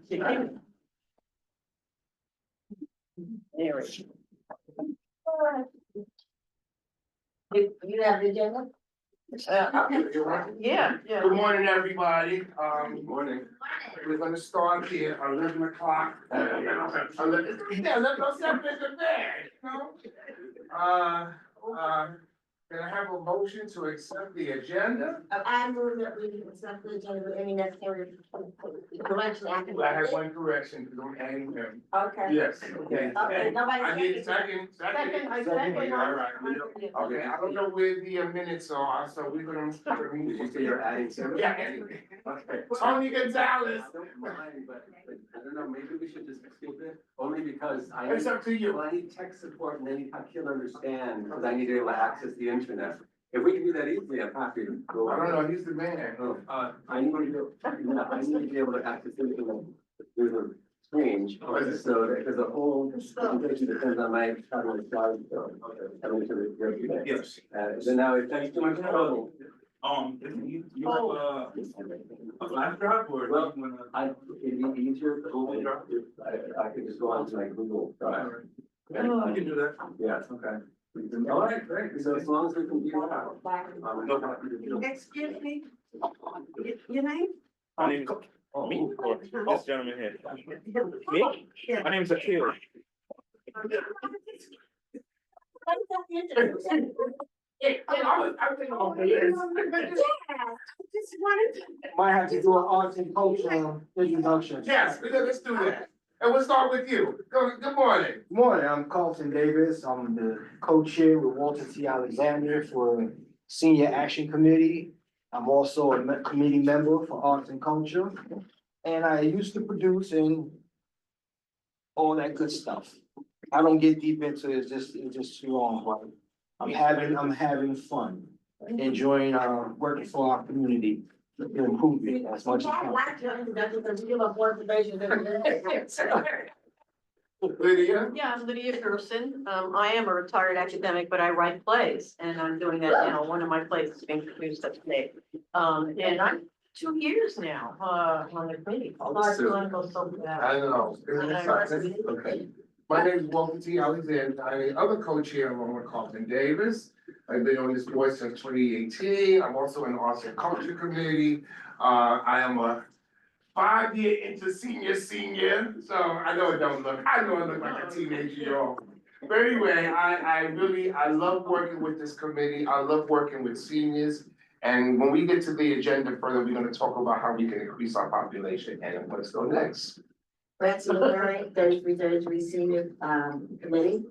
There it is. You have the agenda? Yeah. Good morning, everybody. Good morning. We're gonna start here 11 o'clock. Yeah, let's step in the bed, you know? Can I have a motion to accept the agenda? I move that we accept the agenda with any necessary correction after. I have one correction, because I'm adding him. Okay. Yes, okay. Okay, nobody. I need a second. Second, I second. Okay, all right. Okay, I don't know where the minutes are, so we're gonna. Did you say you're adding some? Yeah. Okay. Tony Gonzalez. I don't mind, but I don't know, maybe we should just skip it, only because It's up to you. well, I need tech support and I need he'll understand, because I need to be able to access the internet. If we can do that easily, I'm happy to go. I don't know, he's the man. I need to be able to access the internet through the screen, so, because the whole presentation depends on my having a slide, so. I'm into the. Yes. Then now, if that's too much trouble. You have a flash drive or? Well, it'd be easier, Google Drive? I could just go onto my Google Drive. I can do that. Yeah, okay. All right, great, so as long as we can do that. I'm happy to do it. Excuse me, your name? My name is, me or this gentleman here? Me? My name is Akil. I think all the list. Just wanted to. Might have to do an arts and culture introduction. Yes, let's do that. And we'll start with you. Good morning. Good morning, I'm Carlton Davis. I'm the co-chair with Walter T. Alexander for Senior Action Committee. I'm also a committee member for Arts and Culture. And I used to produce and all that good stuff. I don't get deep into it, it's just too long, but I'm having fun, enjoying, working for our community, to improve it as much as possible. Lydia? Yeah, I'm Lydia Gerson. I am a retired academic, but I write plays and I'm doing that now. One of my plays is being produced today. And I'm 2 years now, on the committee. I know. Okay. My name is Walter T. Alexander. I'm the other co-chair along with Carlton Davis. I've been on this board since 2018. I'm also in the Arts and Culture Committee. I am a 5-year into senior, so I know I look like a teenager. But anyway, I love working with this committee. I love working with seniors. And when we get to the agenda further, we're gonna talk about how we can increase our population and let's go next. Francie Murray, 3333 Senior Committee.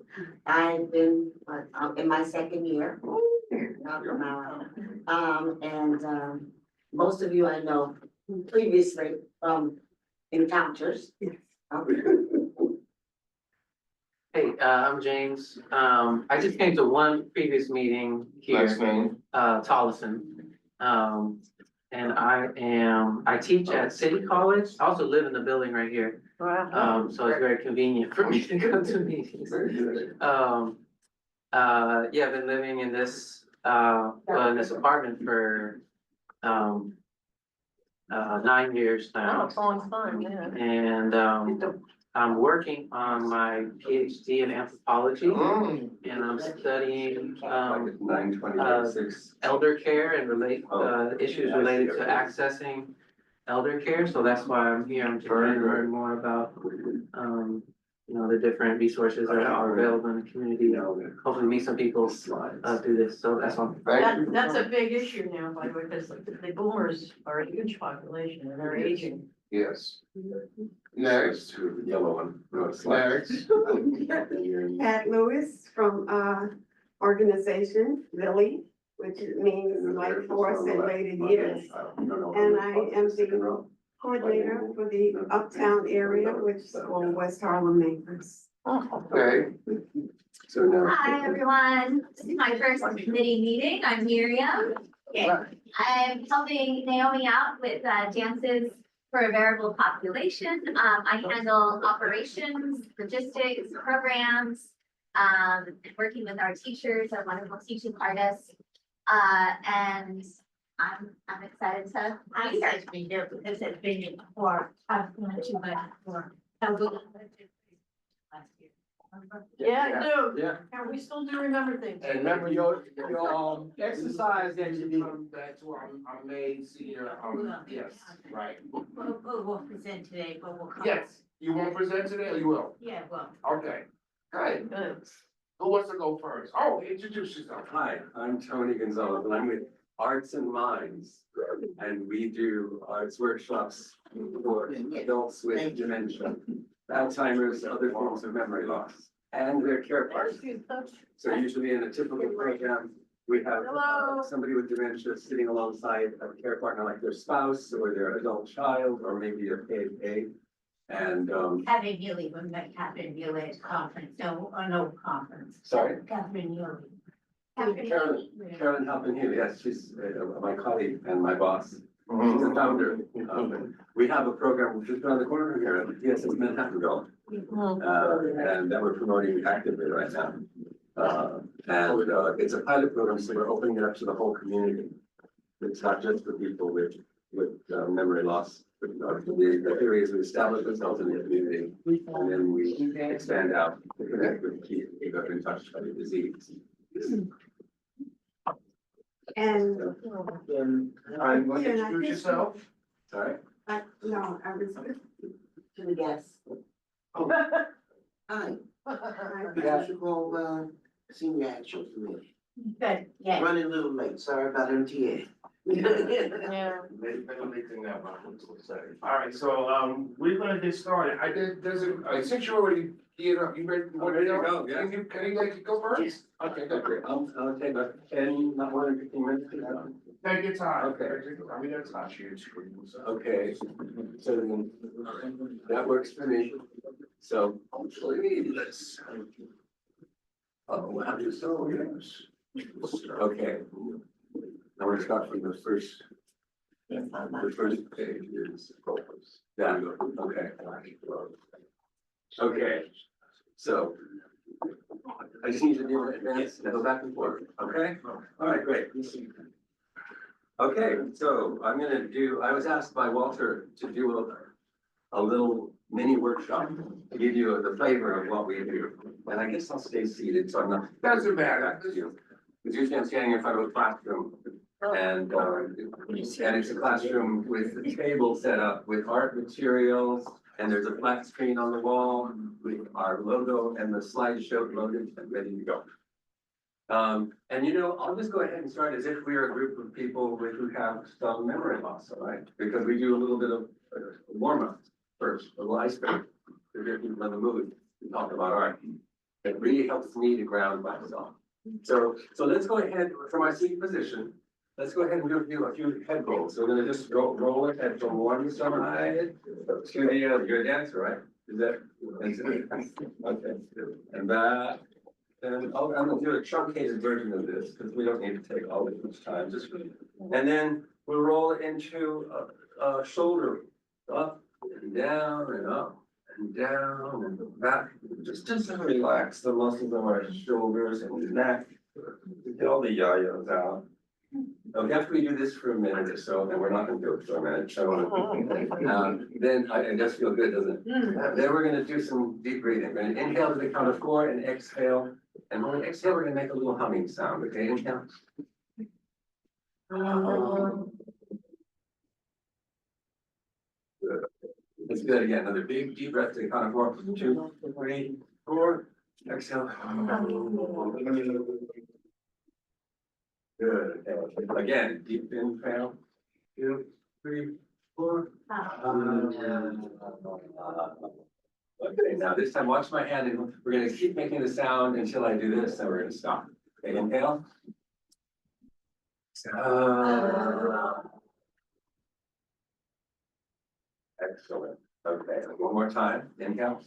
I've been in my second year. Not from now. Most of you I know previously from encounters. Hey, I'm James. I just came to one previous meeting here, name. Tolleson. And I teach at City College. I also live in the building right here. Wow. So it's very convenient for me to come to meetings. Very good. Yeah, I've been living in this apartment for 9 years Oh, now. it's a long time, yeah. And I'm working on my PhD in anthropology, and I'm studying 9:26. elder care and issues related to accessing elder care. So that's why I'm here. I'm trying to learn more about the different resources that are available in the community. Hopefully meet some people through this. So that's all. That's a big issue now, by the way, because the boomers are a huge population and they're aging. Yes. Next. The yellow one. No, it's Next. Pat Lewis from, organization, Lily, which means Life Force and Later Years. And I am the coordinator for the Uptown area, which is all West Harlem neighbors. Okay. So now. Hi, everyone. This is my first committee meeting. I'm Miriam. I'm helping Naomi out with dances for a variable population. I handle operations, logistics, programs, working with our teachers, our wonderful teaching artists. And I'm excited to. I'm excited to be here because it's been before, I've been to my before. Yeah, I do. Yeah. And we still do remember things. And Remember your exercise that you did. That's why I'm made senior, yes, right. We'll present today, but we'll come. Yes, you won't present today or you will? Yeah, well. Okay, good. Who wants to go first? Oh, introduce yourself. Hi, I'm Tony Gonzalez, and I'm with Arts and Minds. And we do arts workshops for adults with dementia, Alzheimer's, other forms of memory loss, and their care partners. So usually in a typical program, we have Hello. somebody with dementia sitting alongside a care partner like their spouse or their adult child, or maybe a paid. And, Catherine Neely, we met Catherine Neely at conference, no conference. sorry, Catherine Neely. Carolyn Halpin Healy, yes, she's my colleague and my boss. She's the founder. We have a program just around the corner from here, yes, it's Manhattanville. And that we're promoting actively right now. And it's a pilot program, so we're opening it up to the whole community. It's not just for people with memory loss. The theory is we establish ourselves in the community, and then we expand out to connect with people who have been touched by the disease. And, I'm going to introduce yourself. Sorry? no, I was. To the guests. Hi, Patricia Caldwell, Senior Action Committee. Good, yeah. Running a little late, sorry about MTA. Yeah. All right, so, we're gonna get started. I did, since you already geared up, you ready? Ready to go, yeah. Can you like go first? Okay, good. I'll take about 10, not more than 15 minutes. Take your time. Okay. I mean, that's not huge. Okay, so then that works for me. So, let's. Oh, how do you so, yes. Okay. Now we're start from the first. The first page is. That, okay. Okay, so. I just need to do it and go back and forth, okay? All right, great. Okay, so I'm gonna do, I was asked by Walter to do a little mini workshop to give you the flavor of what we do. And I guess I'll stay seated, so I'm not. Doesn't matter. Because usually I'm standing in front of a classroom. And it's a classroom with a table set up with art materials. And there's a flat screen on the wall with our logo and the slideshow loaded and ready to go. And you know, I'll just go ahead and start as if we're a group of people who have some memory loss, all right? Because we do a little bit of warm up first, a little icebreaker to get people in the mood to talk about art. It really helps me to ground myself. So let's go ahead from our seat position. Let's go ahead and do a few head rolls. So we're gonna just roll it head from one side to the other. You're a dancer, right? Is that? Okay. And back. And I'm gonna do a truncated version of this because we don't need to take all this much time. And then we'll roll it into a shoulder up and down and up and down and back. Just to relax the muscles of our shoulders and neck. Get all the yayas out. Okay, after we do this for a minute or so, then we're not gonna do it for a minute, so. Then, it does feel good, doesn't it? Then we're gonna do some deep breathing. We're gonna inhale to the count of 4 and exhale. And when we exhale, we're gonna make a little humming sound, okay? Inhale. Good. Let's do that again. Another big deep breath to the count of 4. 2, 3, 4. Exhale. Good. Again, deep inhale. 2, 3, 4. Okay, now this time watch my hand and we're gonna keep making the sound until I do this, then we're gonna stop. Okay, inhale. Excellent. Okay, one more time. Inhale.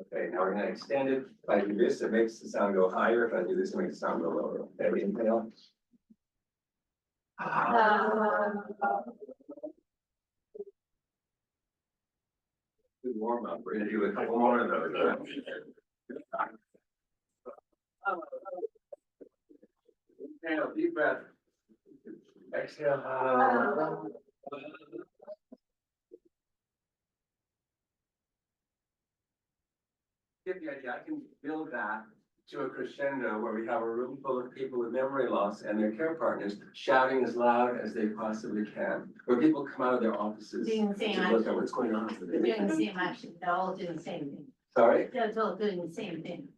Okay, now we're gonna extend it. If I do this, it makes the sound go higher. If I do this, it makes the sound go lower. Okay, inhale. Good warm up. We're gonna do a couple more of those. Inhale, deep breath. Exhale. Get the idea, I can build that to a crescendo where we have a room full of people with memory loss and their care partners shouting as loud as they possibly can. Where people come out of their offices Doing the to same look at what's going on. They're doing the same action, they're all doing the same thing. Sorry? They're all doing the same thing.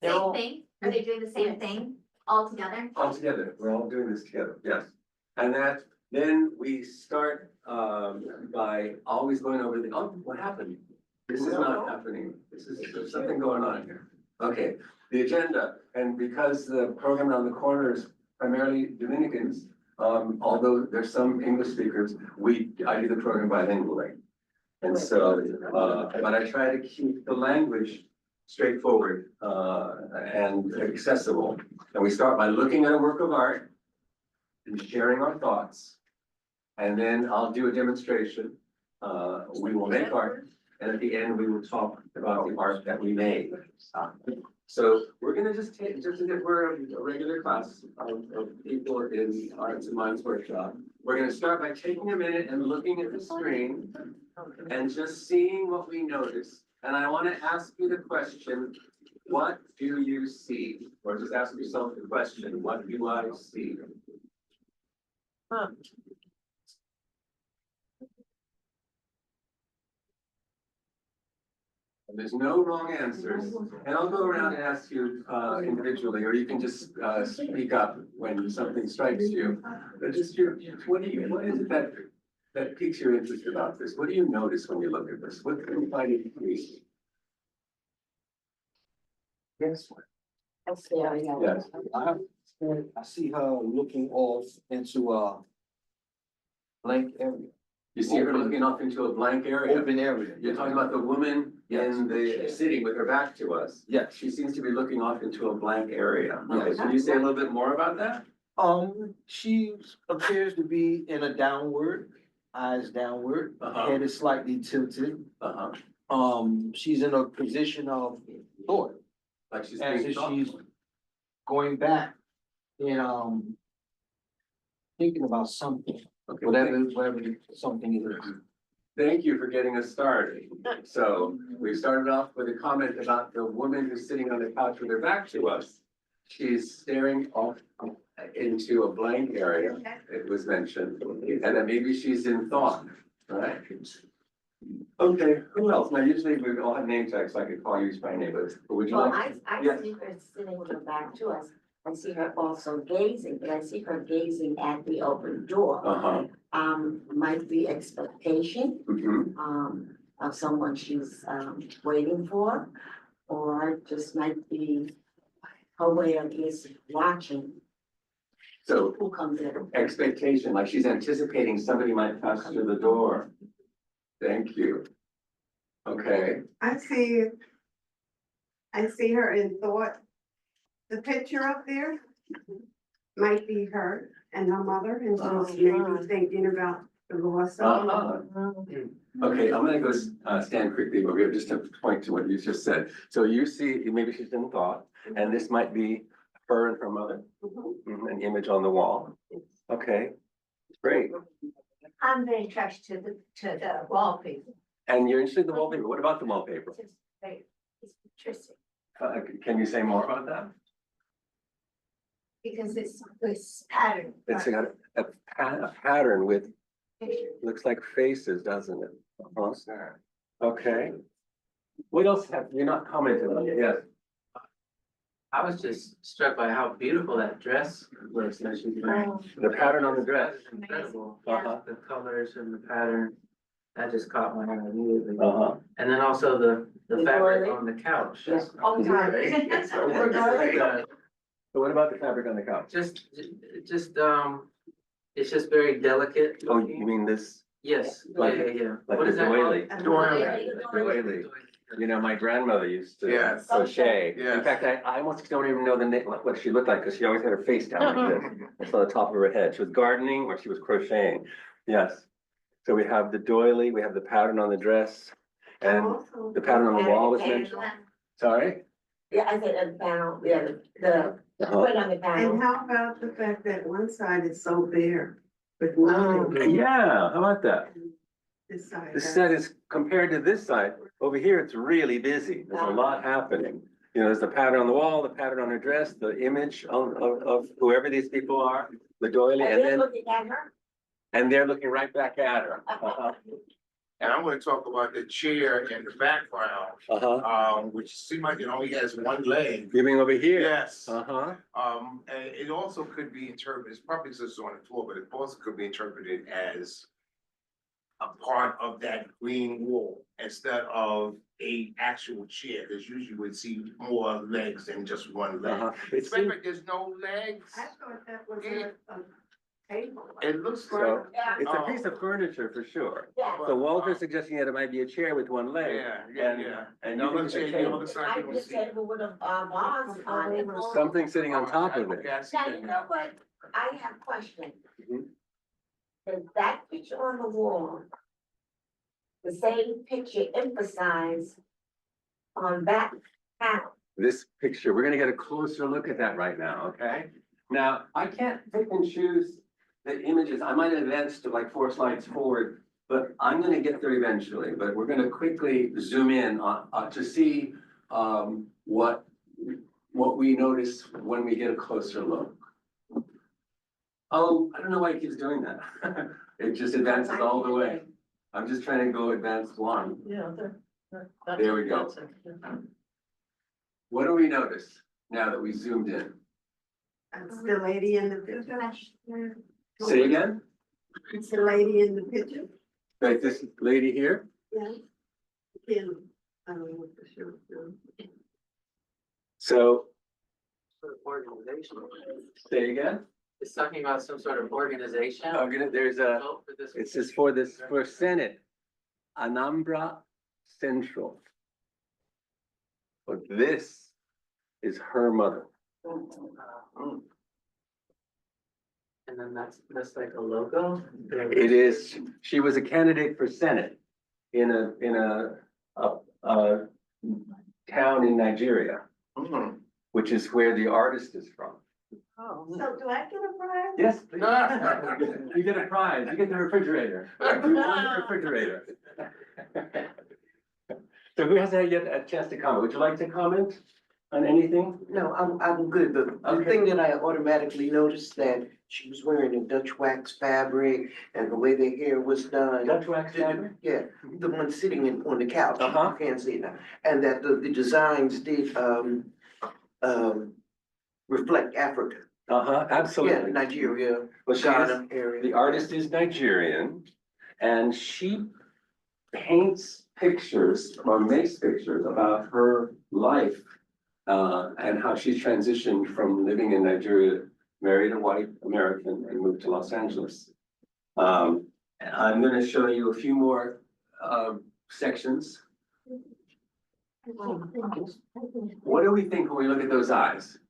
Same thing? Are they doing the same thing all together? All together, we're all doing this together, yes. And then we start by always going over oh, what happened? This is not happening, there's something going on here. Okay, the agenda, and because the program on the corner is primarily Dominicans, although there's some English speakers, I do the program bilingually. And so, but I try to keep the language straightforward and accessible. And we start by looking at a work of art and sharing our thoughts. And then I'll do a demonstration. We will make art, and at the end, we will talk about the art that we made. So we're gonna just take, just as if we're a regular class of people in the Arts and Minds Workshop. We're gonna start by taking a minute and looking at the screen and just seeing what we notice. And I wanna ask you the question, what do you see? Or just ask yourself the question, what do I see? And there's no wrong answers, and I'll go around and ask you individually, or you can just speak up when something strikes you. But just what is it that piques your interest about this? What do you notice when you look at this? What can you find intriguing? Yes. Yes. I see her looking off into a blank area, You see her looking off into a blank area. open area. You're talking about the woman in the city with her back to us. Yes. She seems to be looking off into a blank area. Okay, Yes. can you say a little bit more about that? She appears to be in a downward, eyes downward, Uh-huh. head is slightly tilted. Uh-huh. She's in a position of thought, Like she's as being if thoughtful. she's going back and, thinking about something, Okay, whatever something it is. Thank you for getting us started. So we started off with a comment about the woman who's sitting on the couch with her back to us. She's staring off into a blank area, it was mentioned, and then maybe she's in thought, right? Okay, who else? Now, usually we all have name tags, so I could call you by name, but would you Well, like? I Yes. see her sitting with her back to us. I see her also gazing, but I see her gazing at the open door. Uh-huh. Might be expectation, Mhm. of someone she's, waiting for. Or just might be her way of just watching So who comes in. expectation, like she's anticipating somebody might pass through the door. Thank you. Okay, I see her in thought. The picture up there might be her and her mother, and she's maybe thinking about divorce. uh-huh. Okay, I'm gonna go stand quickly over here, just to point to what you just said. So you see, maybe she's in thought, and this might be her and her mother, an image on the wall. Okay, great. I'm very attracted to the wallpaper. And you're interested in the wallpaper. What about the wallpaper? It's interesting, Can you say more about that? because it's this pattern. It's got a pattern with, looks like faces, doesn't it? Uh-huh. Okay. What else have you not commented on? Yes. I was just struck by how beautiful that dress looks that she's wearing. The pattern on the dress. That is incredible. Uh-huh. The colors and the pattern, that just caught my eye immediately. Uh-huh. And then also the fabric on the couch. Yes, all the time. So what about the fabric on the couch? Just, it's just very delicate. Oh, you mean this, Yes, yeah, like- yeah, yeah. like What the is that called? doily? Doily. Doily. You know, my grandmother used to Yes. crochet. In Yes. fact, I almost don't even know the name, what she looked like, because she always had her face down like this. It's on the top of her head. She was gardening or she was crocheting. Yes. So we have the doily, we have the pattern on the dress, and the pattern on the wall was mentioned. Sorry? Yeah, I said the panel, yeah, the Uh-huh. put on the And panel. how about the fact that one side is so bare with nothing? Yeah, how about that? and This side. This has- set is compared to this side, over here, it's really busy. There's a lot happening. You know, there's the pattern on the wall, the pattern on her dress, the image of whoever these people are, the doily, And and then then, looking at her. and they're looking right back at her. Uh-huh. And I'm gonna talk about the chair in the background, Uh-huh. which seems like it only has one leg. Giving over here. Yes. Uh-huh. And it also could be interpreted, it's probably just on the floor, but it also could be interpreted as a part of that green wall instead of a actual chair, because usually you would see more legs than just one leg. Uh-huh. It's like there's no legs. I thought that was a table. It looks So, like. Yeah, it's a piece of furniture for sure. yeah. So Walter's suggesting that it might be a chair with one leg. Yeah. And No, you think let's it's a say, table. looks like I you would just see. said with a vase on it. Something sitting on top of it. Okay, I see Now, that you now. know what, I have a question. Mhm. Is that picture on the wall, the same picture emphasized on that panel? This picture, we're gonna get a closer look at that right now, okay? Now, I can't pick and choose the images. I might advance to like 4 slides forward, but I'm gonna get there eventually. But we're gonna quickly zoom in on to see what we notice when we get a closer look. Oh, I don't know why he keeps doing that. It just advances all the way. I'm just trying to go advance one. Yeah, There we go. What do we notice now that we zoomed in? That's the lady in the picture. Say again? It's the lady in the picture. Like this lady here? Yeah. Yeah. I don't know what the show is. So, Sort of organization. say again? It's talking about some sort of organization. There's a, Vote for this. it says for Senate, Anambra Central. But this is her mother. And then that's like a logo. It is, she was a candidate for Senate in a town in Nigeria, Mhm. which is where the artist is from. Oh. So do I get a prize? Yes, please. You get a prize, you get the refrigerator. You won the refrigerator. So who hasn't yet a chance to comment? Would you like to comment on anything? No, I'm good. The Okay. thing that I automatically noticed that she was wearing a Dutch wax fabric and the way the hair was done. Dutch wax fabric? Yeah, the one sitting on the couch. Uh-huh. You can't see it now. And that the designs did, reflect Africa. Uh-huh, Yeah, absolutely. Nigeria, Well, she is, Ghana area. the artist is Nigerian, and she paints pictures or makes pictures about her life, and how she's transitioned from living in Nigeria, married a white American, and moved to Los Angeles. And I'm gonna show you a few more, sections. What do we think when we look at those eyes?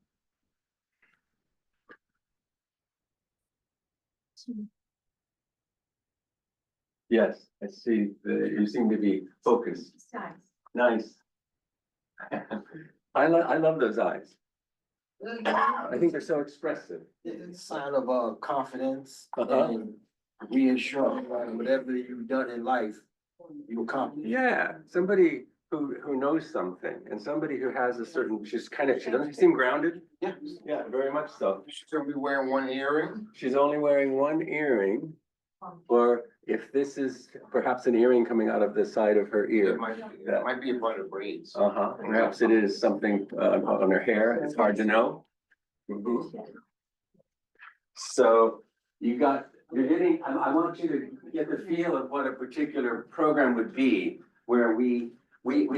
Yes, I see, you seem to be focused. Nice. I love those eyes. I think they're so expressive. It's a sign of confidence Uh-huh. and reassurance, right? Whatever you've done in life, you accomplish. Yeah, somebody who knows something and somebody who has a certain, she doesn't seem grounded? Yeah. Yeah, very much so. She's gonna be wearing one earring. She's only wearing one earring, or if this is perhaps an earring coming out of the side of her It ear. might be a part of braids. Uh-huh, perhaps it is something on her hair, it's hard to know. Mhm. So you're getting, I want you to get the feel of what a particular program would be, where we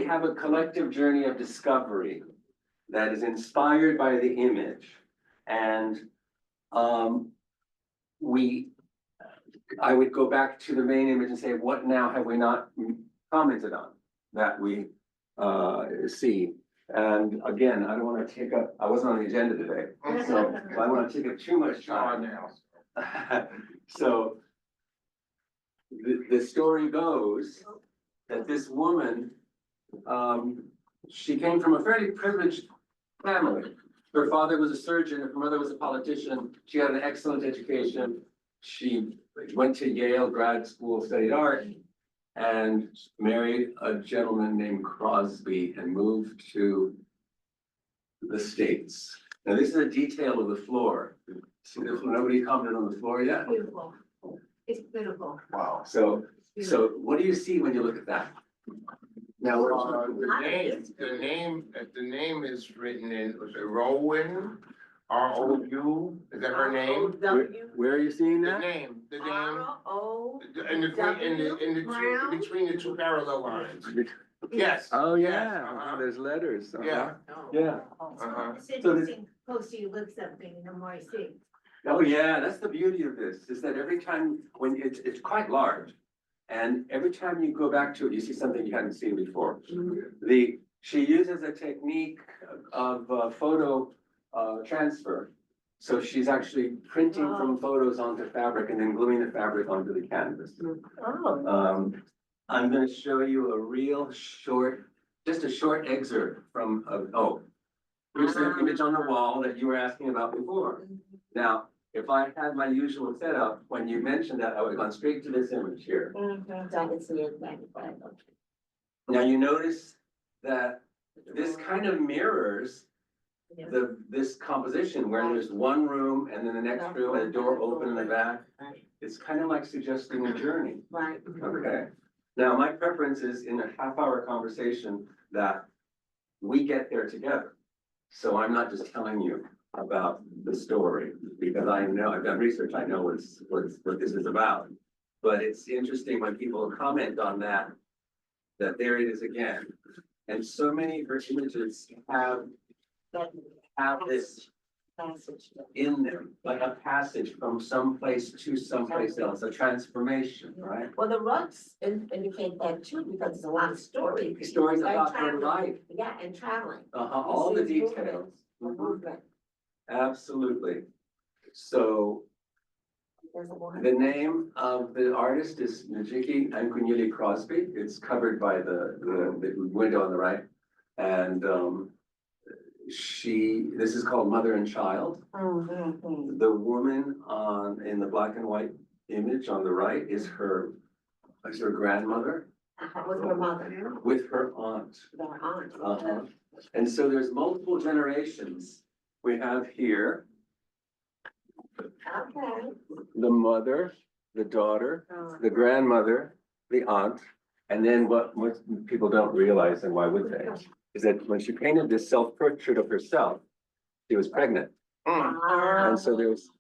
have a collective journey of discovery that is inspired by the image. And I would go back to the main image and say, what now have we not commented on that we see? And again, I don't want to take up, I wasn't on the agenda today, so I don't want to take up too much time. So the story goes that this woman she came from a fairly privileged family. Her father was a surgeon, her mother was a politician, she had an excellent education. She went to Yale grad school, studied art, and married a gentleman named Crosby and moved to the States. Now, this is a detail of the floor. See, nobody commented on the floor yet? Beautiful. It's beautiful. Wow. So what do you see when you look at that? Now, The name is written in, was it Rowan, R-O-U, is that her name? where are you seeing The that? name, R-O. in between the two parallel lines. Yes. Oh, yes, yeah, uh-huh. there's letters. Yeah. Yeah. Uh-huh. It's So this- interesting, close to you look something, the more I see. Oh, yeah, that's the beauty of this, is that every time, when it's quite large. And every time you go back to it, you see something you hadn't seen before. She uses a technique of photo transfer. So she's actually printing from photos onto fabric and then gluing the fabric onto the canvas. Oh, I'm gonna show you a real short, just a short excerpt from, here's the image on the wall that you were asking about before. Now, if I had my usual setup, when you mentioned that, I would have gone straight to this image here. Don't it's near magnified. Now, you notice that this kind of mirrors this composition where there's one room and then the next room and a door open in the back. It's kind of like suggesting a journey. Right. Okay, now my preference is in a half-hour conversation that we get there together. So I'm not just telling you about the story, because I know, I've done research, I know what this is about. But it's interesting when people comment on that there it is again. And so many of her images have this Passage. in them, like a passage from someplace to someplace else, a transformation, right? Well, the rugs indicate that too, because there's a lot of story. Stories And about her traveling. life, Yeah, and traveling. all the You see details. movement, the movement. Absolutely. So There's a woman. the name of the artist is Njiki Ankunyili Crosby. It's covered by the window on the right. And this is called Mother and Child. Mhm. The woman in the black and white image on the right is her grandmother With her mother, with her aunt. their aunt. Uh-huh. And so there's multiple generations. We have here Okay. the mother, the daughter, the grandmother, the aunt, and then what people don't realize, and why would they, is that when she painted this self-portrait of herself, she was pregnant. And so there's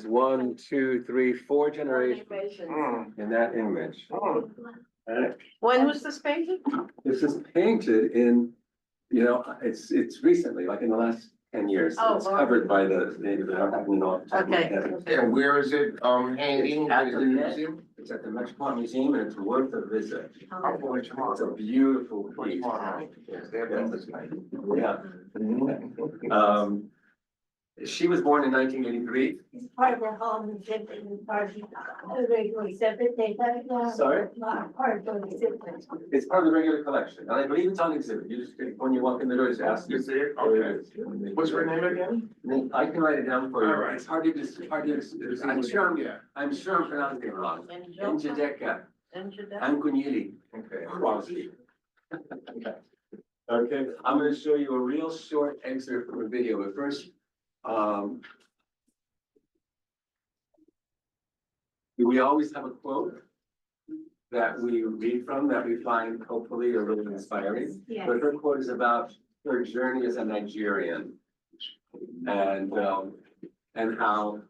1, 2, 3, 4 generations in that image. Right? when was this painted? This is painted in, it's recently, like in the last 10 years. Oh, It's wow. covered by the name that I don't have to know off the top of my Okay. head. And where is it, hanging? At Is the it Met. museum? It's at the Metropolitan Museum and it's worth a visit. I'll go tomorrow. It's a beautiful piece. Yes, they have done this night. Yeah. She was born in 1983. It's part of their home and shipping, part of the regular separate, they got it now. Sorry? Part of the exhibit. It's part of the regular collection. And I believe it's on exhibit. You just, when you walk in the door, just ask. You see it? Okay. What's her name again? I can write it down for you. All right. It's hard to I'm sure I'm pronouncing it wrong. Njideka Ankunyili Okay. Crosby. Okay, I'm gonna show you a real short excerpt from a video, but first, we always have a quote that we read from that we find hopefully a little inspiring. Yeah. But her quote is about her journey as a Nigerian. And how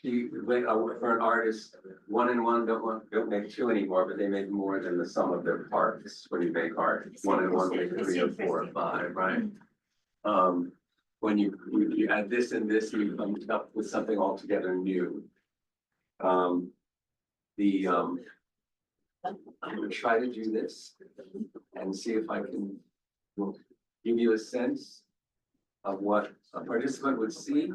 for an artist, 1 and 1 don't make 2 anymore, but they make more than the sum of their parts when you make art. 1 and 1 make 3 or 4 or 5, right? When you add this and this, you come up with something altogether new. I'm gonna try to do this and see if I can give you a sense of what a participant would see.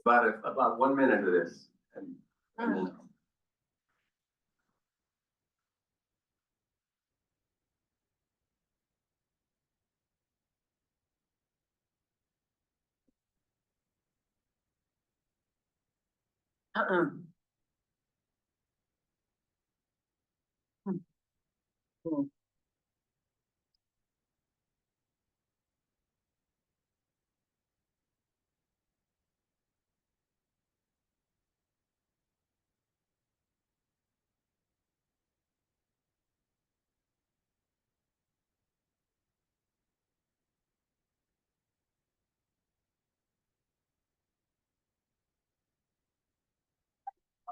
About 1 minute of this, and then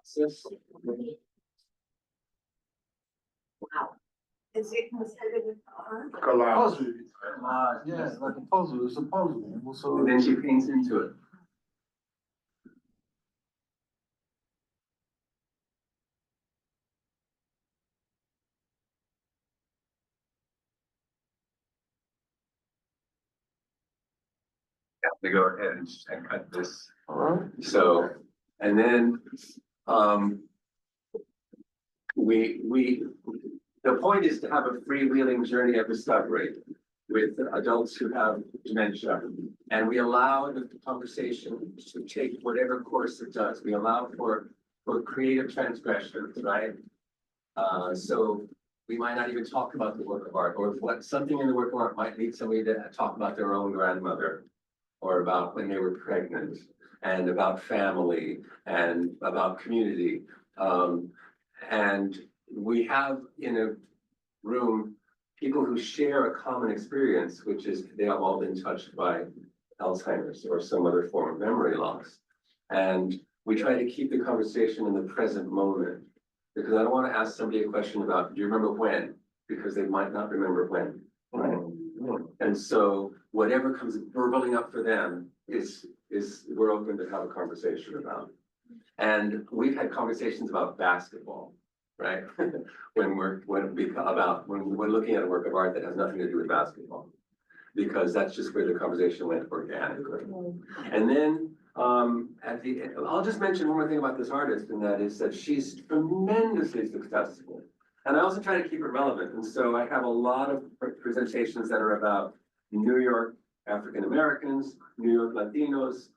sis. Is it considered art? Collage. Puzzle. Yeah, like a puzzle, it's a puzzle. So. And then she paints into it. To go ahead and cut this. So, and then, the point is to have a freewheeling journey of discovery with adults who have dementia. And we allow the conversation to take whatever course it does. We allow for creative transgressions, right? So we might not even talk about the work of art, or what something in the work of art might lead somebody to talk about their own grandmother, or about when they were pregnant, and about family, and about community. And we have in a room people who share a common experience, which is they have all been touched by Alzheimer's or some other form of memory loss. And we try to keep the conversation in the present moment, because I don't want to ask somebody a question about, do you remember when? Because they might not remember when. And so whatever comes burbling up for them is we're open to have a conversation about. And we've had conversations about basketball, right? when we're looking at a work of art that has nothing to do with basketball, because that's just where the conversation went organically. And then I'll just mention one more thing about this artist, and that is that she's tremendously successful. And I also try to keep it relevant. And so I have a lot of presentations that are about New York African Americans, New York Latinos,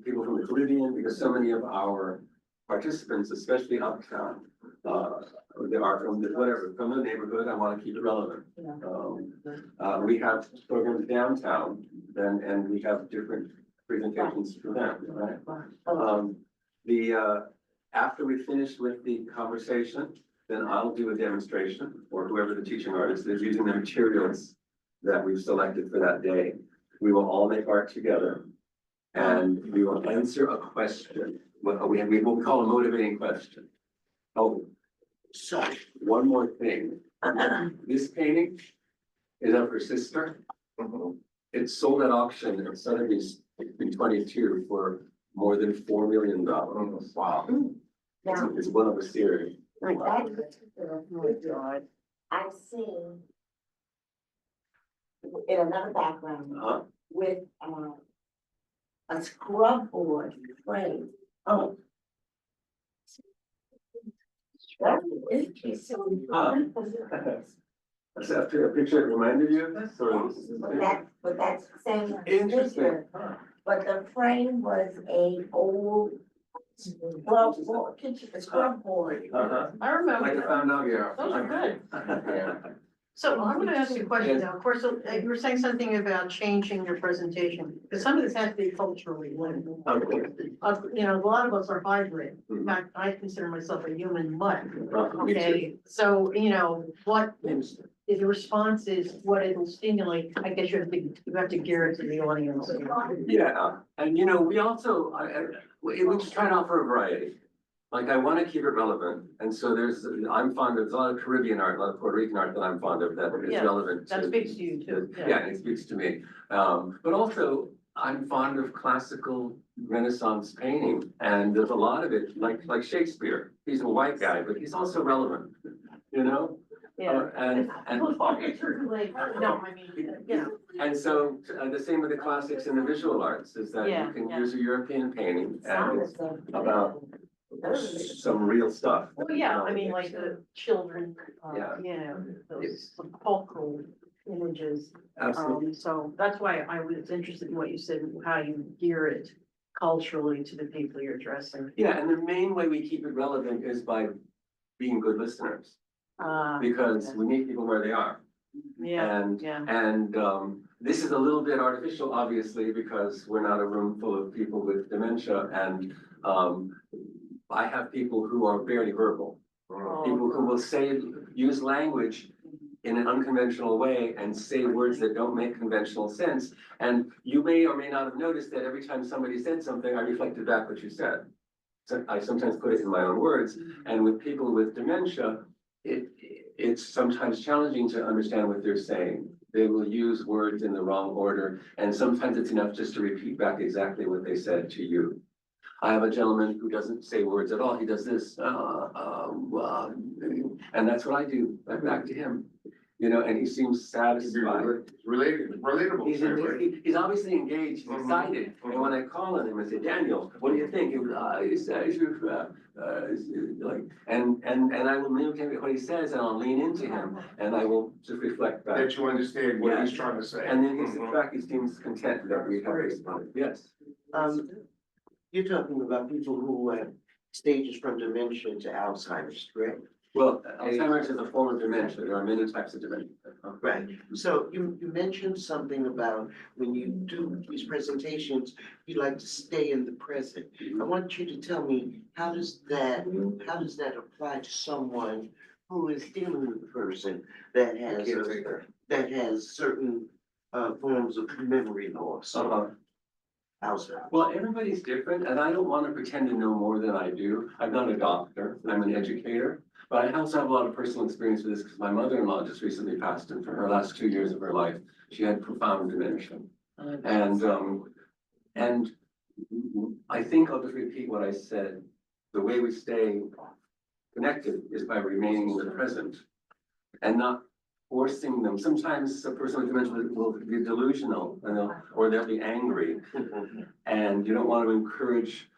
people from the Caribbean, because so many of our participants, especially uptown, they are from from the neighborhood. I want to keep it relevant. We have programs downtown, and we have different presentations for them, right? After we finish with the conversation, then I'll do a demonstration, or whoever the teaching artist is, using the materials that we've selected for that day. We will all make art together, and we will answer a question. What we will call a motivating question. Oh, so one more thing. This painting is of her sister. It's sold at auction in Sotheby's in 22 for more than $4 million. Wow. It's one of a series. That particular, I've seen in another background with a scrub board frame. Oh. That's interesting. Is that a picture that reminded you of this, or? But that's the same Interesting. picture, but the frame was a old, well, kitchen, scrub board. Uh-huh. I remember. Like I found out, yeah. Those are good. Yeah. So I'm gonna ask you a question now, of course, you were saying something about changing your presentation, because some of this has to be culturally linked. You know, a lot of us are hybrid, in fact, I consider myself a human mutt. Me too. Okay, so, you know, what, if the response is what it'll stimulate, I guess you have to gear it to the audience. Yeah, and you know, we also, we just try to offer a variety. Like, I wanna keep it relevant, and so I'm fond of, there's a lot of Caribbean art, a lot of Puerto Rican art that I'm fond of that is Yeah, relevant to. That speaks to you too. Yeah, it speaks to me. But also, I'm fond of classical Renaissance painting, and there's a lot of it, like Shakespeare. He's a white guy, but he's also relevant, you know? Yeah. And No, I mean, you know, and so, the same with the classics and the visual arts, is that Yeah, you can yeah. use a European painting, and it's about some real stuff. well, yeah, I mean, like the children, Yeah. you know, those cultural images. Absolutely. So that's why I was interested in what you said, how you gear it culturally to the people you're addressing. Yeah, and the main way we keep it relevant is by being good listeners, because we meet people where they are. Yeah, And, yeah. and, this is a little bit artificial, obviously, because we're not a room full of people with dementia, and, I have people who are very verbal. People who will use language in an unconventional way and say words that don't make conventional sense. And you may or may not have noticed that every time somebody said something, I reflected back what you said. So I sometimes put it in my own words, and with people with dementia, it's sometimes challenging to understand what they're saying. They will use words in the wrong order, and sometimes it's enough just to repeat back exactly what they said to you. I have a gentleman who doesn't say words at all. He does this, and that's what I do, back to him. You know, and he seems satisfied. Relatable. He's obviously engaged, he's excited. And when I call on him, I say, Daniel, what do you think? Like, and I will mimic him what he says, and I'll lean into him, and I will just reflect back. That you understand what he's trying to say. And then he's, in fact, he seems content that we have responded, yes. You're talking about people who have stages from dementia to Alzheimer's, correct? Well, Alzheimer's is a form of dementia. There are many types of dementia. Right, so you mentioned something about when you do these presentations, you like to stay in the present. I want you to tell me, how does that apply to someone who is dealing with a person that has certain forms of memory loss? Alzheimer's. Well, everybody's different, and I don't want to pretend to know more than I do. I'm not a doctor, I'm an educator. But I also have a lot of personal experience with this because my mother-in-law just recently passed, and for her last 2 years of her life, she had profound dementia. And I think I'll just repeat what I said. The way we stay connected is by remaining in the present and not forcing them. Sometimes a person with dementia will be delusional, or they'll be angry. And you don't want to encourage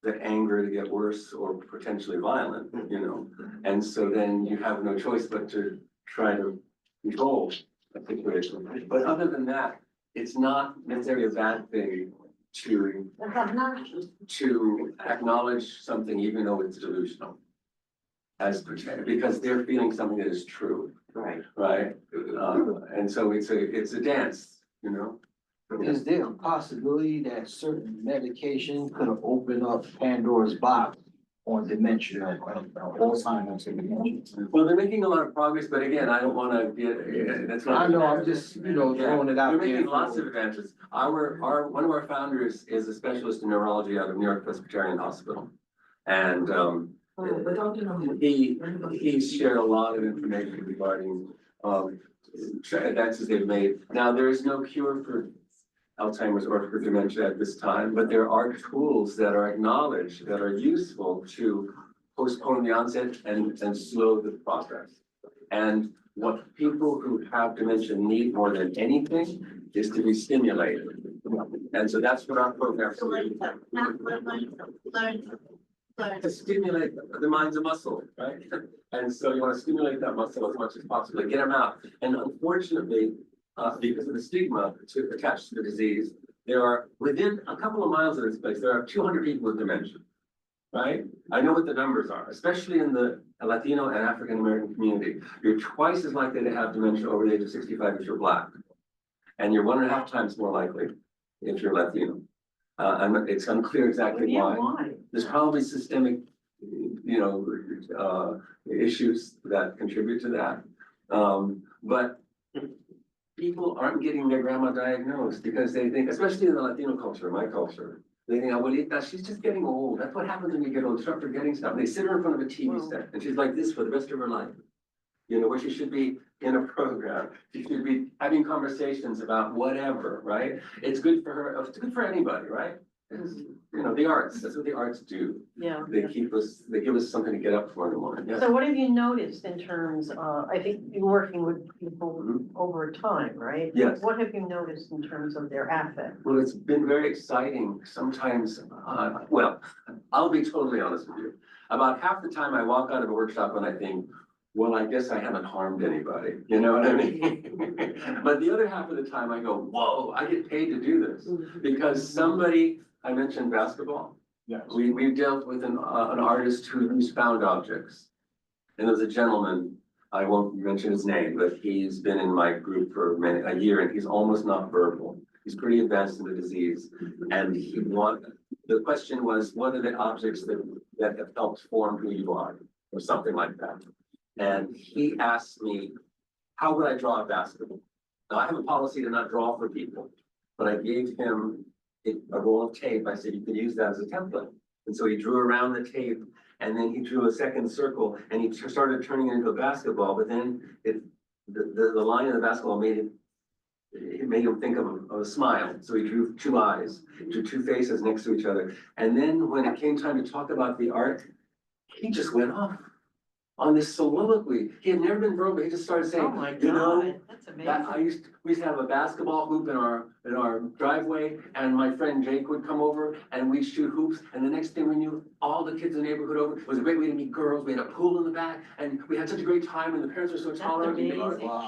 the anger to get worse or potentially violent, you know? And so then you have no choice but to try to control a situation. But other than that, it's not necessarily a bad thing to acknowledge something even though it's delusional. Because they're feeling something that is true. Right. Right? And so it's a dance, you know? Is there a possibility that certain medication could have opened up Pandora's box on dementia and Alzheimer's and dementia? Well, they're making a lot of progress, but again, I don't wanna get, that's not. I know, I'm just, throwing it out They're there. making lots of advances. One of our founders is a specialist in neurology out of New York Presbyterian Hospital. And, he shared a lot of information regarding, advances they've made. Now, there is no cure for Alzheimer's or for dementia at this time, but there are tools that are acknowledged that are useful to postpone the onset and slow the progress. And what people who have dementia need more than anything is to be stimulated. And so that's what our program. So like, not learn to stimulate, the mind's a muscle, right? And so you wanna stimulate that muscle as much as possible, get them out. And unfortunately, because of the stigma attached to the disease, there are, within a couple of miles of this place, there are 200 people with dementia. Right? I know what the numbers are, especially in the Latino and African American community. You're twice as likely to have dementia over the age of 65 if you're Black. And you're 1.5 times more likely if you're Latino. And it's unclear exactly Yeah, why. There's probably systemic, issues that contribute to that. But people aren't getting their grandma diagnosed because they think, especially in the Latino culture, my culture, they think, abuelita, she's just getting old. That's what happens when you get old. Start forgetting stuff. They sit her in front of a TV set and she's like this for the rest of her life. Where she should be in a program. She should be having conversations about whatever, right? It's good for her. It's good for anybody, right? It's, the arts, that's what the arts do. Yeah. They give us something to get up for in the morning. Yeah. So what have you noticed in terms, I think you're working with people over time, right? Yes. What have you noticed in terms of their affect? Well, it's been very exciting. Sometimes, well, I'll be totally honest with you. About half the time I walk out of a workshop and I think, well, I guess I haven't harmed anybody, you know what I mean? But the other half of the time I go, whoa, I get paid to do this. Because somebody, I mentioned basketball. Yes. We dealt with an artist who's found objects. And there's a gentleman, I won't mention his name, but he's been in my group for a year and he's almost not verbal. He's pretty advanced in the disease. And the question was, what are the objects that have helped form who you are? Or something like that. And he asked me, how would I draw a basketball? Now, I have a policy to not draw for people, but I gave him a roll of tape. I said, you could use that as a template. And so he drew around the tape and then he drew a second circle and he started turning it into a basketball, but then the line of the basketball made him think of a smile. So he drew 2 eyes, drew 2 faces next to each other. And then when it came time to talk about the art, he just went off on this soliloquy. He had never been verbal. He just started saying, Oh my you know, God, that's amazing. we used to have a basketball hoop in our driveway, and my friend Jake would come over and we'd shoot hoops. And the next thing we knew, all the kids in the neighborhood over, it was a great way to meet girls. We had a pool in the back, and we had such a great time, and the parents were so tolerant. amazing.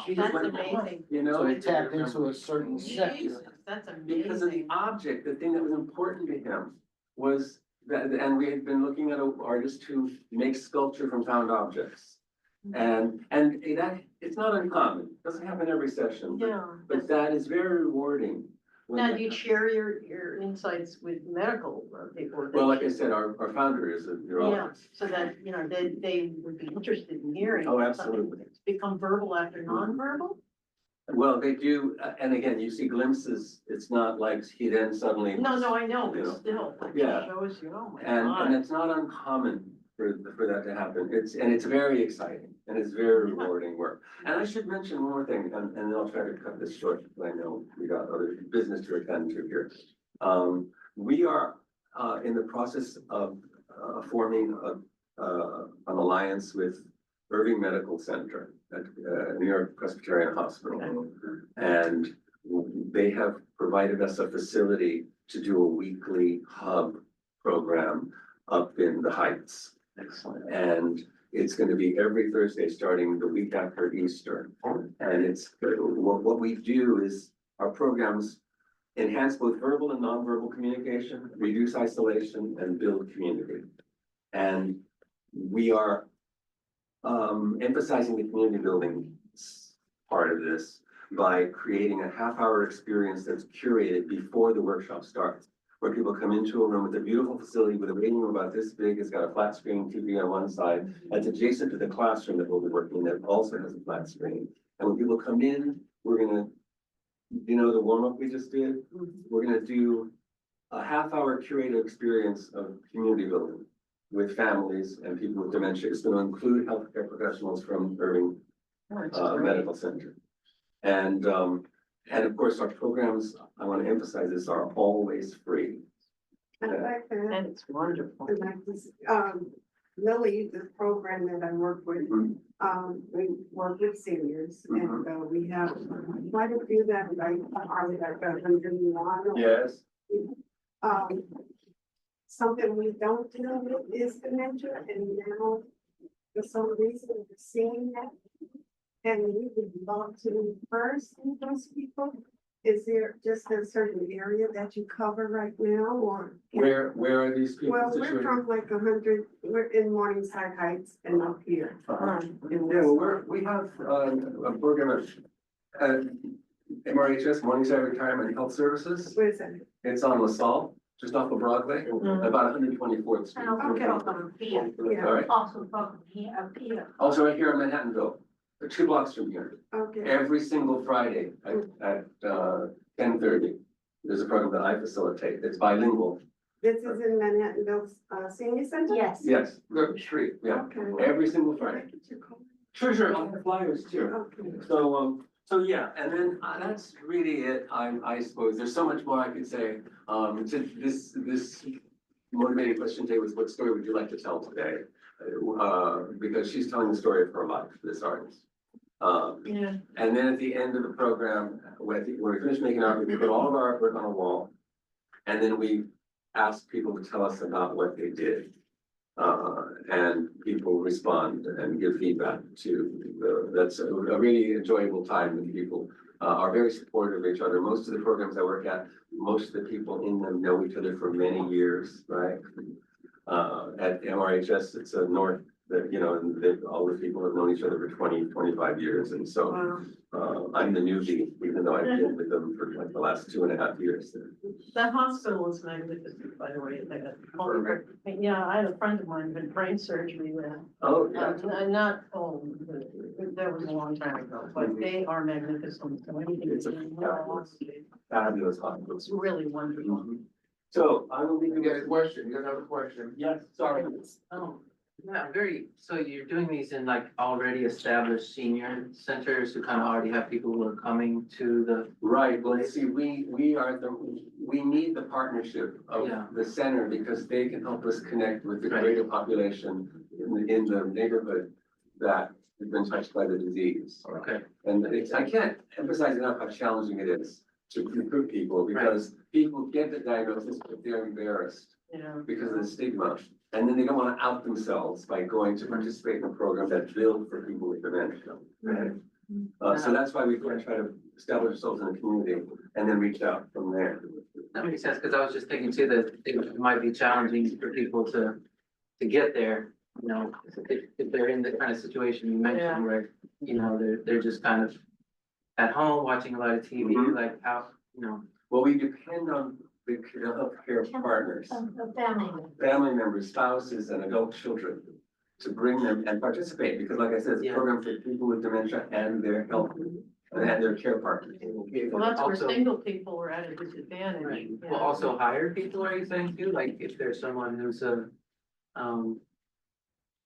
He just That's went off, amazing. So they tapped into a certain sector. Jesus, that's amazing. because of the object, the thing that was important to him was that, and we had been looking at an artist who makes sculpture from found objects. And that, it's not uncommon, doesn't happen every session, Yeah. but that is very rewarding. when Now, that do you happens. share your insights with medical people? Well, like I said, our founder is a Yeah, neurologist. so that, they would be interested in hearing. Oh, something absolutely. that's become verbal after nonverbal? Well, they do, and again, you see glimpses, it's not like he then suddenly. No, I know, You but know, still, it yeah. just shows you, oh my And God. it's not uncommon for that to happen. It's very exciting and it's very rewarding work. And I should mention one more thing, and then I'll try to cut this short, because I know we got other business to attend to here. We are in the process of forming an alliance with Irving Medical Center at New York Presbyterian Hospital. And they have provided us a facility to do a weekly hub program up in the Heights. Excellent. And it's going to be every Thursday, starting the week after Easter. And it's, what we do is our programs enhance both verbal and nonverbal communication, reduce isolation, and build community. And we are emphasizing the community building part of this by creating a half-hour experience that's curated before the workshop starts, where people come into a room with a beautiful facility with a waiting room about this big. It's got a flat screen TV on one side. It's adjacent to the classroom that we'll be working in that also has a flat screen. And when people come in, we're gonna, the warm-up we just did, we're gonna do a half-hour curated experience of community building with families and people with dementia. It's gonna include healthcare professionals from Irving Medical Center. And of course, our programs, I want to emphasize this, are always free. I'd like to, And it's wonderful. I'd like to, Lily, the program that I work with, we work with seniors and we have quite a few that are like 101. Yes. something we don't deal with is dementia, and now for some reason we're seeing that. And we would love to first with those people. Is there just a certain area that you cover right now, or? Where are these people Well, we're situated? from like 100, we're in Morningside Heights and up here. Yeah, well, we have a program at MRHS, Morningside Retirement and Health Services. Where is that? It's on LaSalle, just off of Broadway, about 124th Street. Okay. All right, Also from here, up here. also right here in Manhattanville, 2 blocks from here. Okay, Every single Friday at 10:30, there's a program that I facilitate. It's bilingual. this is in Manhattanville, Senior Center? Yes. Yes, the street, yeah, Okay. every single Friday. Sure, I'll have flyers too. Okay. So yeah, and then that's really it, I suppose. There's so much more I could say. This motivating question today was, what story would you like to tell today? Because she's telling the story of her life, this artist. Yeah. And then at the end of the program, when we finish making art, we put all of our artwork on a wall. And then we ask people to tell us about what they did. And people respond and give feedback that's a really enjoyable time when people are very supportive of each other. Most of the programs I work at, most of the people in them know each other for many years, right? At MRHS, it's a north, that, you know, and all the people have known each other for 20, 25 years. And so I'm the newbie, even though I've been with them for like the last 2.5 years. That hospital is magnificent, by the way. Yeah, I had a friend of mine who had brain surgery there. Oh, yeah. Not, that was a long time ago, but they are magnificent. So anything It's a fabulous hospital. It's really wonderful. So I will leave You you got a guys. question, you got another question? Yes, sorry. Oh, yeah, so you're doing these in like already established senior centers who kind of already have people who are coming to the, Right, well, you see, we need the partnership of Yeah. the center because they can help us connect with the Right. greater population in the neighborhood that has been touched by the disease. okay, And I can't emphasize enough how challenging it is to recruit people because people get the diagnosis, but they're embarrassed Yeah. because of the stigma. And then they don't want to out themselves by going to participate in a program that's built for people with dementia. Right? So that's why we try to establish ourselves in the community and then reach out from there. that makes sense, because I was just thinking too that it might be challenging for people to get there. You know, if they're in the kind of situation you Yeah. mentioned where, you know, they're just kind of at home watching a lot of TV, Mhm. like how, you know. Well, we depend on the healthcare partners, family members, spouses, and adult children to bring them and participate, because like I said, it's a Yeah. program for people with dementia and their health and their care partners. Well, that's where Also- single people are at a disadvantage. Right, Yeah. well, also hire people, are you saying too, like if there's someone who's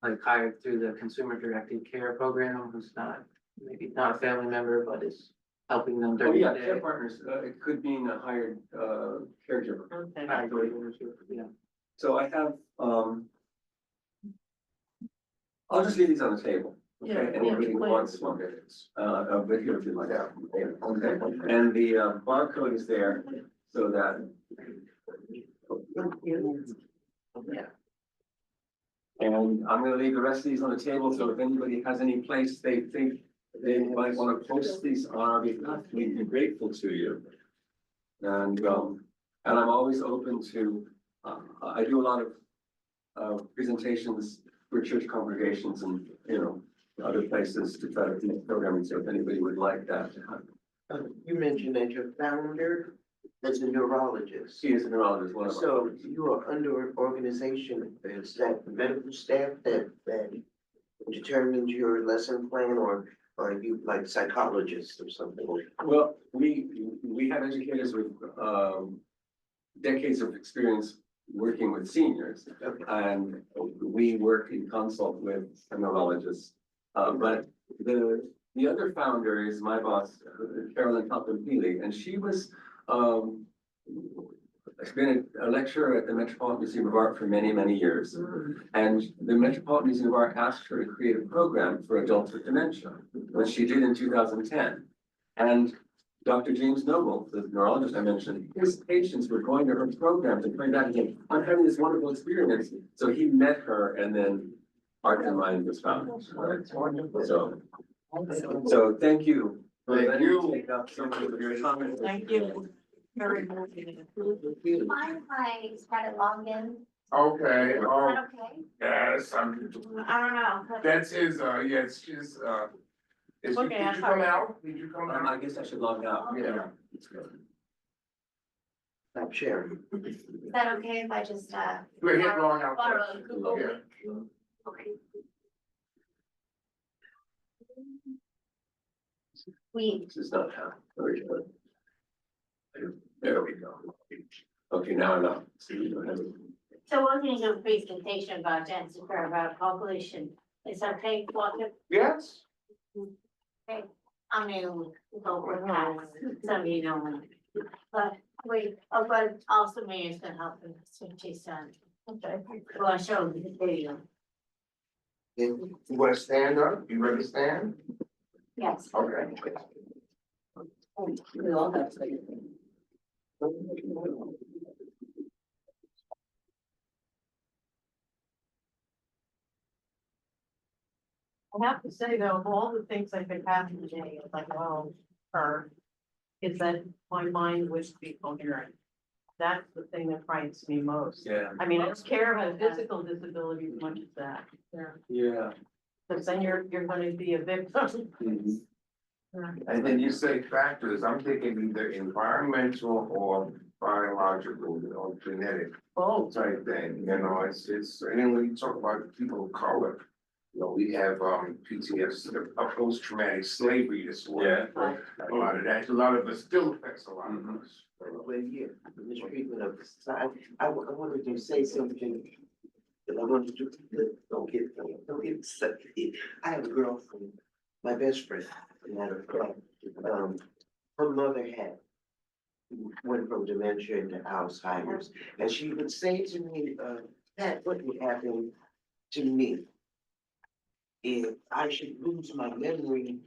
like hired through the consumer directed care program, who's not, maybe not a family member, but is helping them Oh, during the yeah, day. care partners, it could mean a hired caregiver. Okay. Yeah, So I have, I'll just leave these on the table. Okay, Yeah, and yeah, anybody who please. wants one, but here if you'd like. Okay, and the barcode is there so that. Yeah. And I'm gonna leave the rest of these on the table, so if anybody has any place they think they might wanna post these on our behalf, we'd be grateful to you. And I'm always open to, I do a lot of presentations for church congregations and, you know, other places to try to do programming, so if anybody would like that to happen. You mentioned that your founder is a neurologist. She is a neurologist, one of our. So you are under an organization, is that the medical staff that determines your lesson plan, or are you like psychologists or something? Well, we have educators with decades of experience working with seniors. And we work in consult with a neurologist. But the other founder is my boss, Carolyn Topham-Healy, and she was has been a lecturer at the Metropolitan Museum of Art for many, many years. And the Metropolitan Museum of Art asked her to create a program for adults with dementia, which she did in 2010. And Dr. James Noble, the neurologist I mentioned, his patients were going to her program to find out, again, I'm having this wonderful experience. So he met her and then Heart and Mind was found. Right? So thank you. for Thank letting me you. Take up some of your comments. Thank you. Very moving. Mind if I try to log in? Okay, Is oh, that okay? yes, I don't know. but- that's his, yeah, it's his, did Okay, you I'm come sorry. out? Did you come I out? guess I should log out. Yeah. I'm sharing. Is that okay if I just, We're hit long out. borrow first. Google Yeah. Meet? Okay. We, This is not how. Very good. There we go. Okay, now I'm out. See, you don't have it. So we're going to do a presentation about density curve, about population. Is that okay, Walter? Yes? I'm new, over past, some of you know me. But but also Mayor's gonna help me, so she's done. Okay. Well, I showed you the video. You wanna stand up? You ready to stand? Yes. Okay. We all have to. I have to say though, of all the things that could happen today, it's like, well, is that my mind was to be coherent. That's the thing that frightens me most. Yeah, I mean, I don't care about a physical disability as much as that. yeah. Because then you're gonna be a victim. Mhm. And then you say factors, I'm thinking either environmental or biological, genetic Oh, type thing, it's, and then when you talk about people of color. We have PTSD, a post-traumatic slavery disorder. A lot of that, a lot of it still affects a lot of us. Well, here, in this treatment of this side, I wanted to say something. That I wanted to, don't get upset. I have a girlfriend, my best friend, matter of fact, her mother went from dementia into Alzheimer's, and she would say to me, Pat, what would happen to me if I should lose my memory,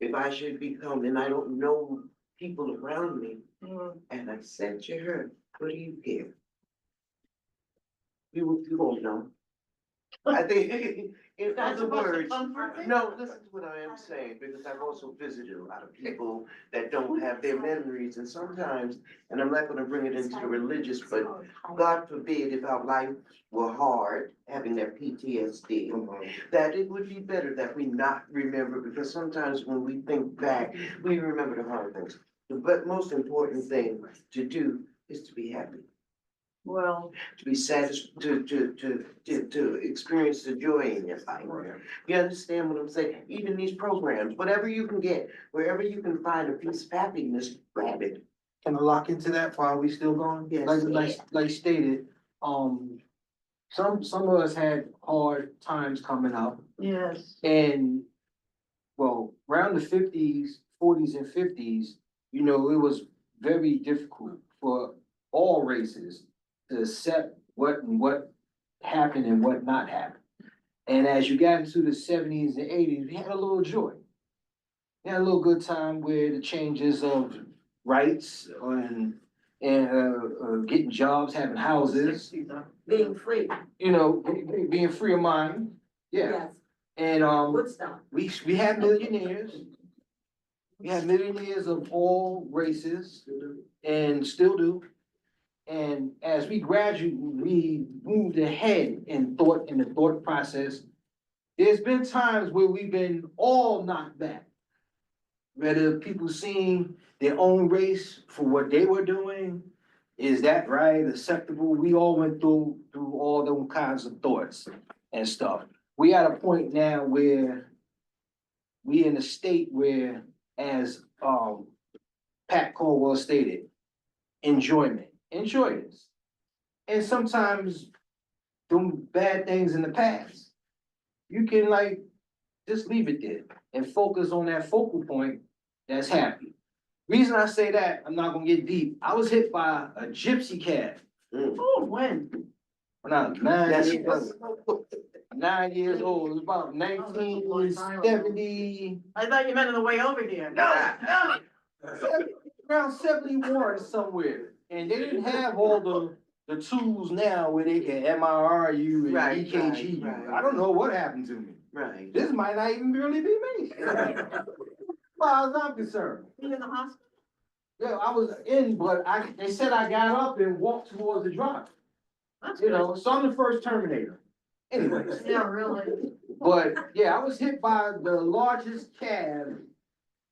if I should become, and I don't know people around me? And I said to her, what do you care? You won't know. I think, in that's other supposed to words, comfort me? no, listen to what I am saying, because I've also visited a lot of people that don't have their memories, and sometimes, and I'm not gonna bring it into the religious, but God forbid if our life were hard, having that PTSD, that it would be better that we not remember, because sometimes when we think back, we remember the hard things. But most important thing to do is to be happy, well, to be satisfied, to experience the joy in your life. You understand what I'm saying? Even these programs, whatever you can get, wherever you can find a piece of happiness, grab it. Can I lock into that while we still going? Yes. Like stated, some of us had hard times coming up yes. and, well, around the 50s, 40s and 50s, it was very difficult for all races to accept what happened and what not happened. And as you got into the 70s and 80s, we had a little joy. We had a little good time where the changes of rights and getting jobs, having houses, Being free, being free of mind. Yeah, yes, and Woodstock. we had millionaires. We had millionaires of all races and still do. And as we moved ahead in the thought process, there's been times where we've been all knocked back. Whether people seeing their own race for what they were doing, is that right, acceptable? We all went through all those kinds of thoughts and stuff. We at a point now where we in a state where, as Pat Caldwell stated, enjoy this. And sometimes doing bad things in the past, you can just leave it there and focus on that focal point that's happy. Reason I say that, I'm not gonna get deep. I was hit by a gypsy cab Oh, when? when I was 9 years old. It was about 1970. I thought you meant on the way over here. No, around 71 or somewhere, and they didn't have all the tools now where they can MRI you and Right, EKG you. right. I don't know what happened to me. Right. This might not even really be me. As far as I'm concerned. You in the hospital? Yeah, I was in, but they said I got up and walked towards the drive. That's You good. know, so I'm the first Terminator. Anyways, Yeah, really. but yeah, I was hit by the largest cab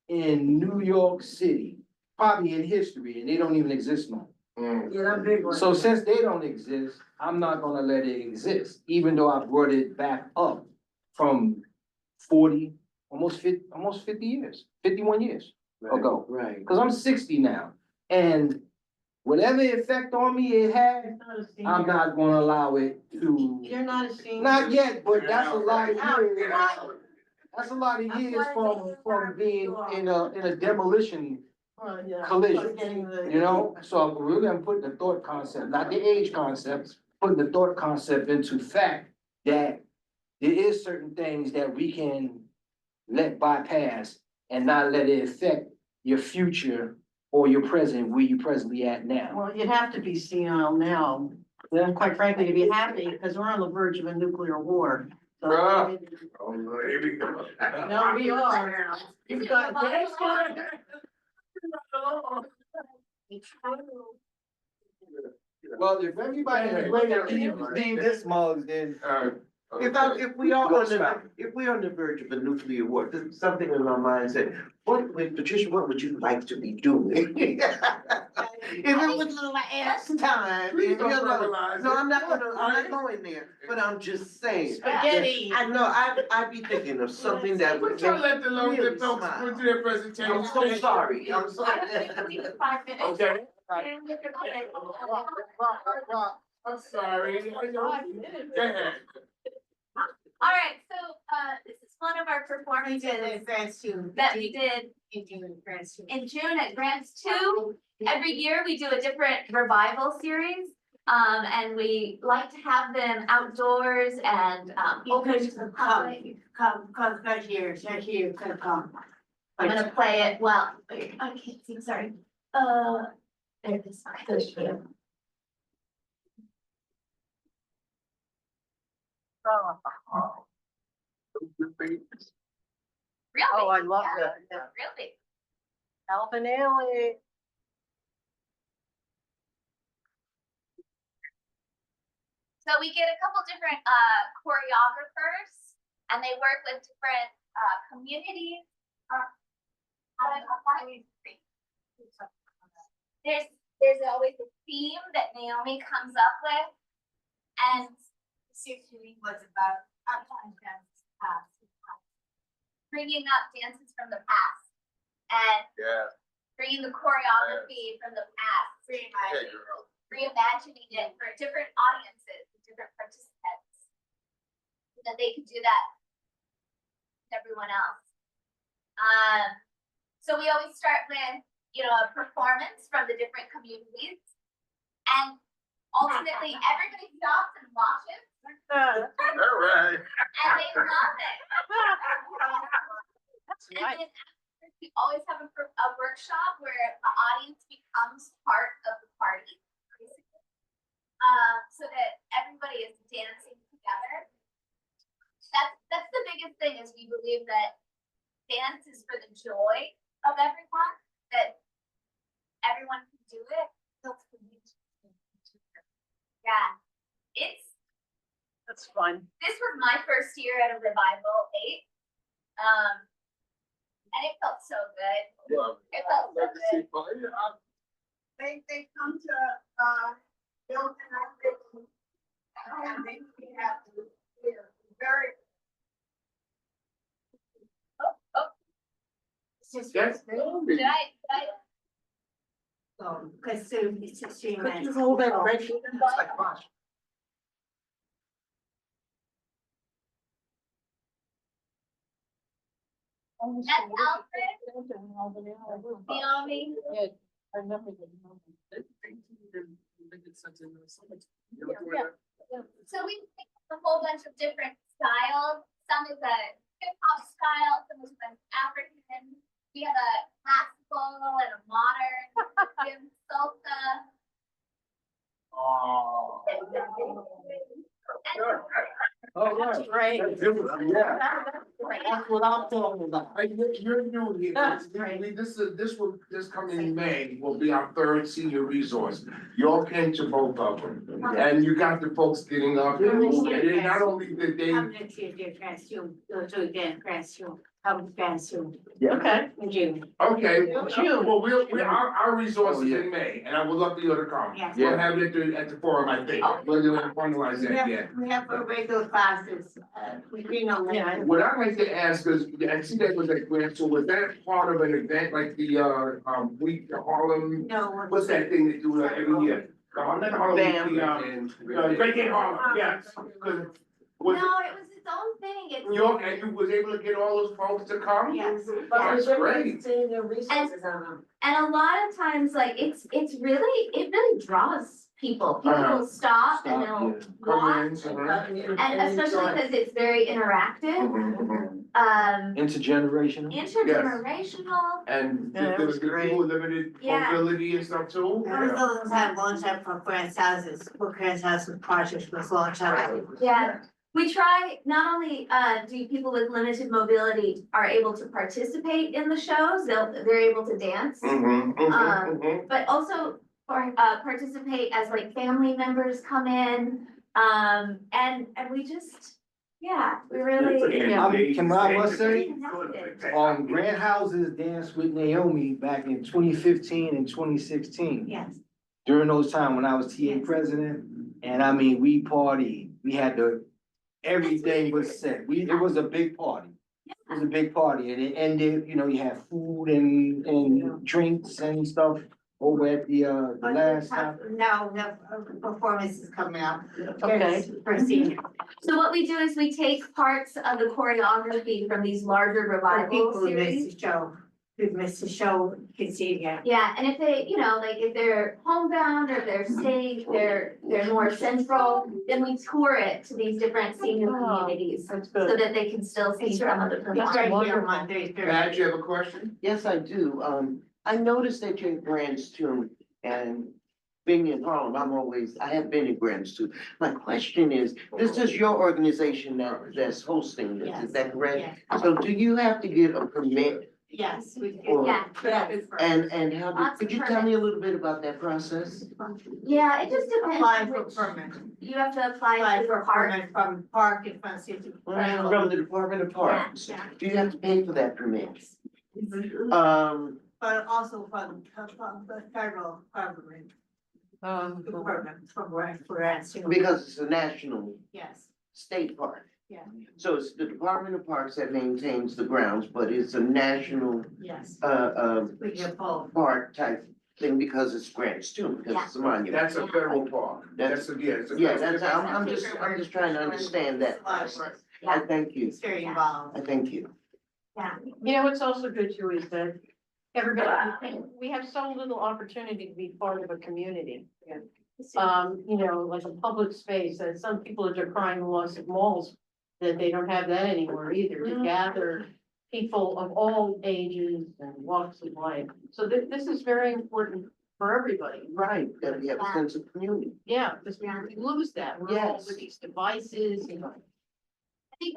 in New York City, probably in history, and they don't even exist now. Yeah, that big one. So since they don't exist, I'm not gonna let it exist, even though I brought it back up from 40, almost 50 years, 51 years ago. Right. Cause I'm 60 now, and whatever effect on me it had, You're not a senior. I'm not gonna allow it to. You're not a senior. Not yet, but that's a lot of Out, years. out. That's a lot of That's years why from being in a demolition, Well, yeah. collision, Getting the- you know? So we're gonna put the thought concept, not the age concept, put the thought concept into fact that there is certain things that we can let bypass and not let it affect your future or your present, where you're presently at now. Well, you'd have to be senile now, Yeah. quite frankly, to be happy, because we're on the verge of a nuclear war. So- Bruh. Oh, no, here we go. No, we are. You've got. Well, if everybody in the name this mug, then. If we are Go on the, stop. if we're on the verge of a nuclear war, there's something in my mind said, Patricia, what would you like to be doing? If it was last time, Please and, you don't know, verbalize no, it. I'm not going there, but I'm just saying. Spaghetti. I know, I'd be thinking of something that We're would trying to make let the folks really folks smile. go through their presentation. I'm so sorry, I'm sorry. Okay. I'm sorry. Go ahead. All right, so, this is one of our performances that we did in June at Grants Two. Every year we do a different revival series. And we like to have them outdoors and, open to the public. Come right here, come. I'm gonna play it, well, I can't see, sorry. There it is. Really? Oh, I love Yeah, that. Really? Alvin Ailey. So we get a couple different choreographers and they work with different communities. There's always a theme that Naomi comes up with. And Sushi was about past. bringing up dances from the past and Yeah. bringing the choreography from the past, Hey, girl. reimagining it for different audiences, different participants. So that they can do that with everyone else. So we always start with, a performance from the different communities. And ultimately, everybody stops and watches, All right. and they love it. That's And then after, we always have a workshop where the audience becomes part of the party, basically. So that everybody is dancing together. That's the biggest thing, is we believe that dance is for the joy of everyone, that everyone can do it. Yeah, That's fun. this was my first year at a Revival 8. And it felt so good. Well, It felt so I'd like to see good. fun. Yeah, They come to, build an activity. And they have to, very. That's Naomi. Did I? Cause she Could you hold that right here? It's like, gosh. That's Alfred, Naomi. So we picked a whole bunch of different styles. Some is a hip hop style, some is an African. We have a classical and a modern. Right. Yeah. That's what I'm talking about. You're new here, this coming May will be our third senior resource. You all came to both of them, and you got the folks getting up, and they not only did they. Come next year, their classroom, go to their classroom, come classroom Okay, in June. Okay, June. well, our resource is in May, and I would love for you to come. Yes. We'll have it at the forum, I think, we're gonna finalize that yet. We have regular classes, we bring on. Yeah. What I'd like to ask is, I see that was a grant, so was that part of an event like the, week, the Harlem, No. what's that thing they do every year? Not Harlem, Bam. Great Day Harlem, yes. 'Cause No, was it was its own thing. It's. and you was able to get all those folks to come? Yes. That's great. Seeing the resources on them. And a lot of times, like, it really draws people. People Uh-huh. will stop and Stop, they'll watch. And especially because it's very interactive, Mhm. Intergenerational. intergenerational. And Yeah, that there was was great. people with limited Yeah. mobility and stuff too? Those have one time for grants houses, for grants houses projects for long time. Yeah, we try, not only do people with limited mobility are able to participate in the shows, they're able to dance. But also participate as like family members come in, and we just, yeah, we really. Can I must say, Connected. Grand Houses danced with Naomi back in 2015 and 2016. Yes, During those times when I was TA president, and I mean, we partied, we had everything was set, it was a big party. It was a big party, and it ended, you had food and drinks and stuff over at the last time. No, performance is coming up. Okay. For senior. so what we do is we take parts of the choreography from these larger For revival people who series. missed the show, who missed the show, can see it again. Yeah, and if they, like if they're homebound or they're staying, they're more central, then we tour it to these different senior Oh, communities. That's So good. that they can still see some of the It's performance. right here on Monday, Pat, you have a question? Yes, I do. I noticed that you're in Grants too, and being in Harlem, I have been in Grants too. My question is, this is your organization that's hosting this, is that correct? So do you have to get a permit? Yes, we did. Or- Yeah. And how, Lots of could you tell me a little bit about that process? Yeah, it just depends. Apply on for which- permit. You have to apply Apply to for the park. permit from Park and Front City. From the Department of Parks. Yeah. Do you have to pay for that permit? But also from the federal government, department, from grants, Because it's a national yes, state park. yeah, So it's the Department of Parks that maintains the grounds, but it's a national, yes. we We get both. park type thing because it's grants too, because it's a monument. That's a federal park. It's a. Yeah, I'm just trying to understand that It's a lot of process. work. I thank you. It's very involved. I thank you. What's also good too is that everybody, we have so little opportunity to be part of a community. Like a public space, that some people are decrying the loss of malls, that they don't have that anymore either, to gather people of all ages and walks of life. So this is very important for everybody. Right, that we have a sense of community. Yeah, because we lose that. We're all Yes. with these devices and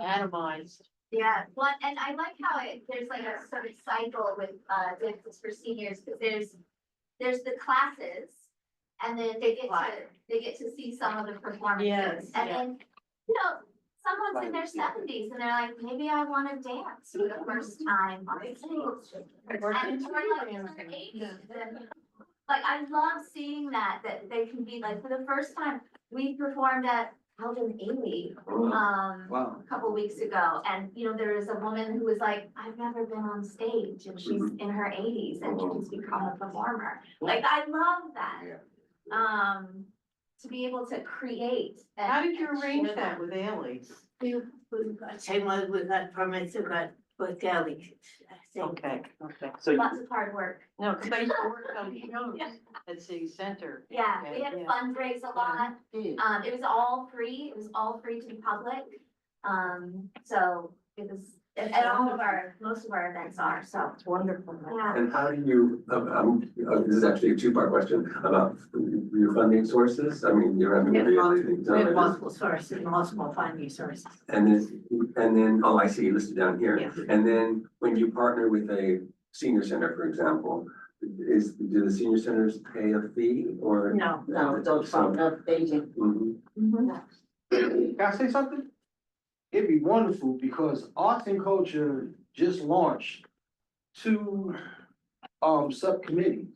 atomized. Yeah, well, and I like how there's like a sort of cycle with dances for seniors, because there's the classes. And then they get to see some of the performances. Yes, And yeah. then, someone's in their seventies and they're like, maybe I wanna dance for the first time on stage. And or like in their 80s, and, like, I love seeing that they can be like, for the first time, we performed at Howden Ely, Wow. a couple weeks ago, and there was a woman who was like, I've never been on stage, and she's in her 80s and she's become a performer. Like, I love that. To be able to create. How did you arrange that with Ailey? Same way we got permits, we got with Delhi. Okay. So Lots of hard work. No, because I used to work on shows at City Center. Yeah, we had Yeah. fundraise a lot. It was all free to the public. So it was and all of our, most of our events are, so, It's wonderful. yeah. And how do you, this is actually a two-part question about your funding sources, I mean, you're having. We have multiple sources, multiple funding sources. And then, oh, I see, listed down here. Yeah. And then when you partner with a senior center, for example, do the senior centers pay a fee or? No, No, don't talk of Beijing. Mhm. Can I say something? It'd be wonderful because arts and culture just launched two subcommittees.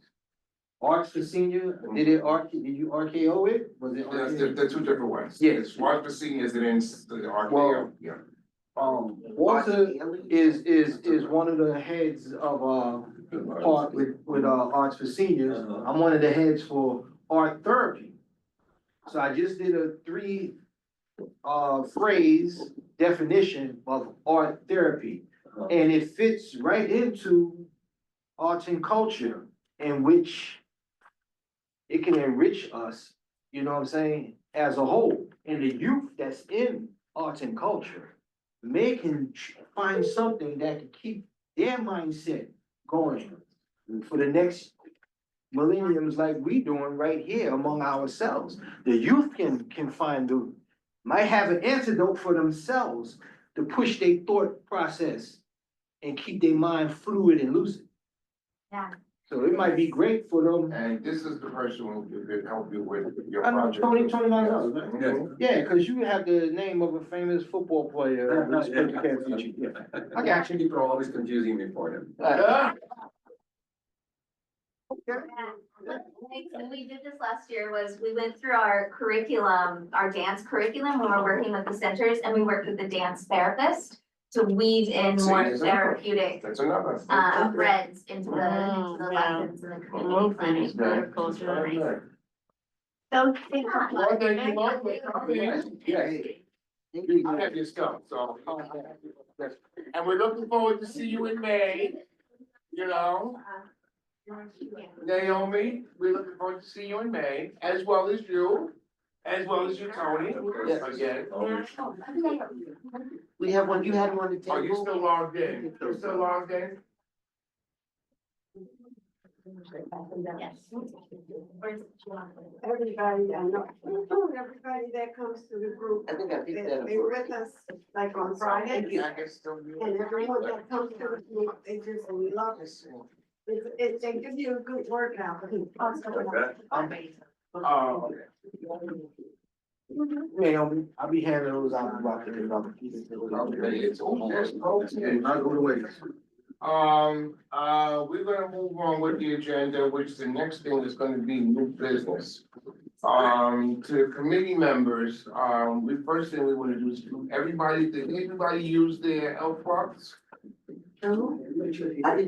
Arts for senior, did you RKO it? Was it? Yes, they're two different ones. Yes. It's one for seniors and then the RKO, Well- yeah. Walter is one of the heads of part with Arts for Seniors. I'm one of the heads for art therapy. So I just did a phrase definition of art therapy. And it fits right into arts and culture, in which it can enrich us, you know what I'm saying, as a whole. And the youth that's in arts and culture, they can find something that can keep their mindset going for the next millenniums, like we doing right here among ourselves. The youth can find might have an antidote for themselves to push their thought process and keep their mind fluid and lucid. Yeah. So it might be great for them. And this is the person who could help you with your I know, project. $29, right? Yes. Yeah, cause you have the name of a famous football player. I actually, people are always confusing me for him. And we did this last year was we went through our curriculum, our dance curriculum, when we're working with the centers, and we worked with the dance therapist to weave in See, more there's another. therapeutic That's another. threads into the Yeah. lessons and the community Movement planning. is critical to Okay. So, thank Well, thank you all for coming. Yeah. I have your stuff, so. And we're looking forward to see you in May, you know, Naomi, we're looking forward to see you in May, as well as you, Tony, again. We have one, you had one to Are you table? still logged in? You still logged in? Yes. Everybody, I know, everybody that comes to the group, I think I they, picked that up. they with us, like on Friday. I can still do And it. everyone that comes to the group, they just love it. They give you a good workout. Naomi, I'll be handing those out about the. Okay, it's almost, okay. Not go to waste. We're gonna move on with the agenda, which the next thing is gonna be new business. To committee members, the first thing we wanna do is, did everybody use their health box? You got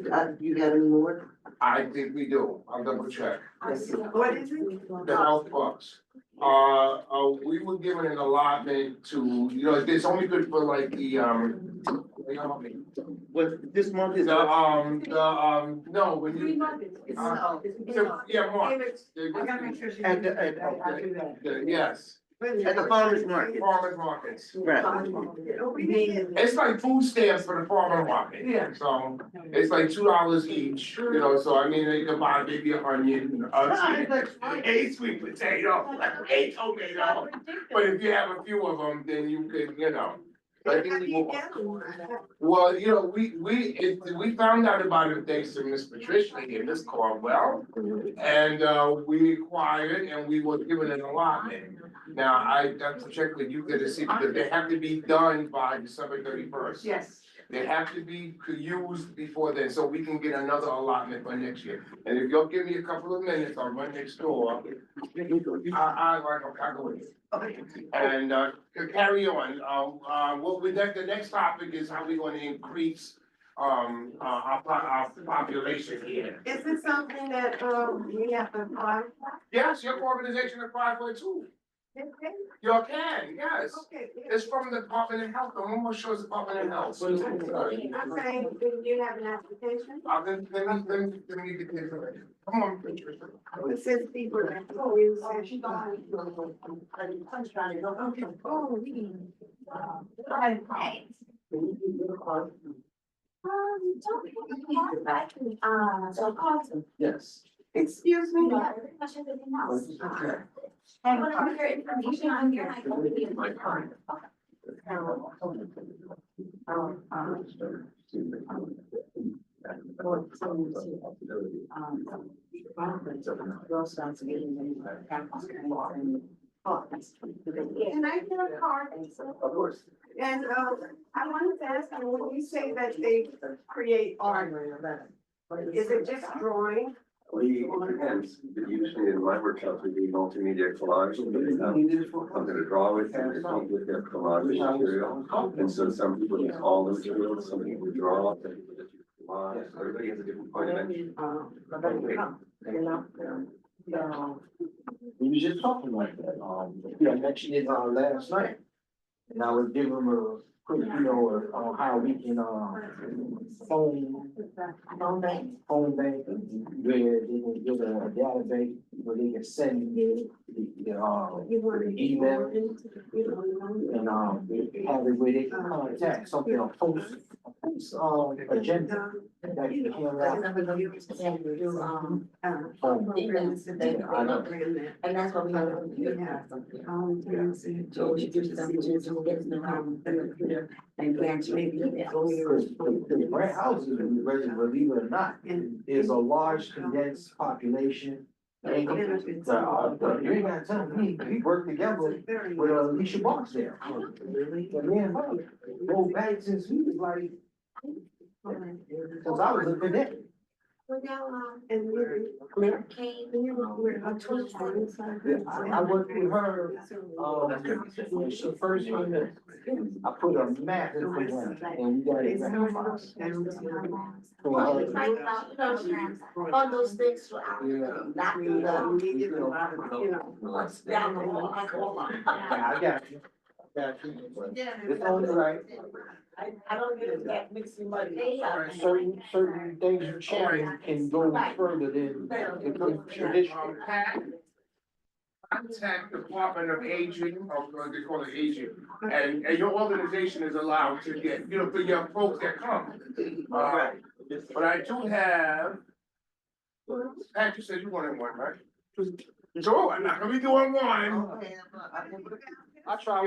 any more? I think we do, I'll double check. What is it? The health box. We were given an allotment to, you know, it's only good for like the, What, this month is. no, when you. Yeah, Mark. I gotta make sure she. Yes, At the farmer's market. farmers markets. Right. It's like food stamps for the farmer market. Yeah. So it's like $2 each, you know, so I mean, you can buy maybe an onion, a sweet potato, a tomato. But if you have a few of them, then you could, you know. I think we will- Well, you know, we found out about it thanks to Miss Patricia and Miss Caldwell. And we acquired and we were given an allotment. Now, I have to check with you to see, because they have to be done by December 31st. Yes. They have to be used before then, so we can get another allotment for next year. And if you'll give me a couple of minutes, I'll run next door. I'll go with you. And to carry on, the next topic is how we gonna increase our population here. Is this something that, we have to apply? Yes, your organization applied for it too. You can, yes. Okay. It's from the Department of Health, I'm almost sure it's Department of Health. I'm saying, do you have an application? Let me get the information. Come on, Patricia. It says people that use. Hey, Don't have so call. Yes. Excuse me? Yeah, pretty much everything else. And what are your information on your? I can be in my car. Can I get a card? Of course. And, I wanted to ask you, when you say that they create art, is it just drawing? It depends, usually in my workshops, we do multimedia collage, something to draw with, and come with their collage material. And so some people use all the materials, some people draw, some people just use collage, everybody has a different point of entry. We was just talking like that, I mentioned it, last night. And I was giving them a quick, on how we can, phone bank, where they can get a database, where they can send the email. And, have it where they can contact something, a post, agenda that you can write. And that's what we have to do. So we do something to get the computer and grant maybe. The Brent houses, believe it or not, is a large condensed population. And you ain't gotta tell me, we worked together with Alicia Box there. And me and her go back since we was like, since I was a cadet. We're now, and we're came, we're on 27. I worked with her, when she first came in. I put a map in for them, and we got it. On those things throughout, not the, down the hall, I call them. Yeah, I got you. It's only right. I don't get that mixing money. Certain things you champion can go further than the traditional. Contact Department of Aging, or they call it aging, and your organization is allowed to get, for your folks that come. But I do have, Pat, you said you wanted one, right? Sure, I'm not gonna be doing one. I try,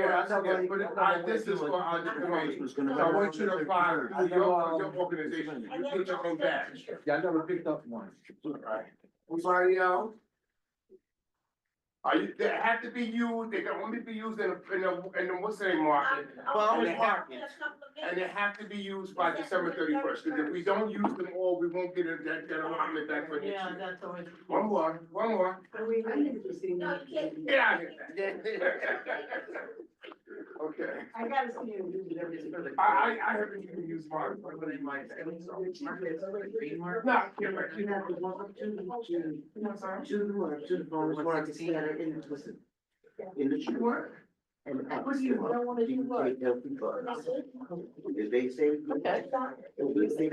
This is for our committee, so I want you to apply to your organization, you get your own badge. Yeah, I never picked up one. Right. Anybody else? They have to be used, they can only be used in the what's the name market. And they have to be used by December 31st, because if we don't use them all, we won't get that allotment back for next Yeah, year. that's always. One more. Get out of here. Okay. I gotta see you do everything. I haven't even used mine, but they might say so. No, you're right. In the shoe. And What do you don't wanna do what? if they say. Okay. If we say.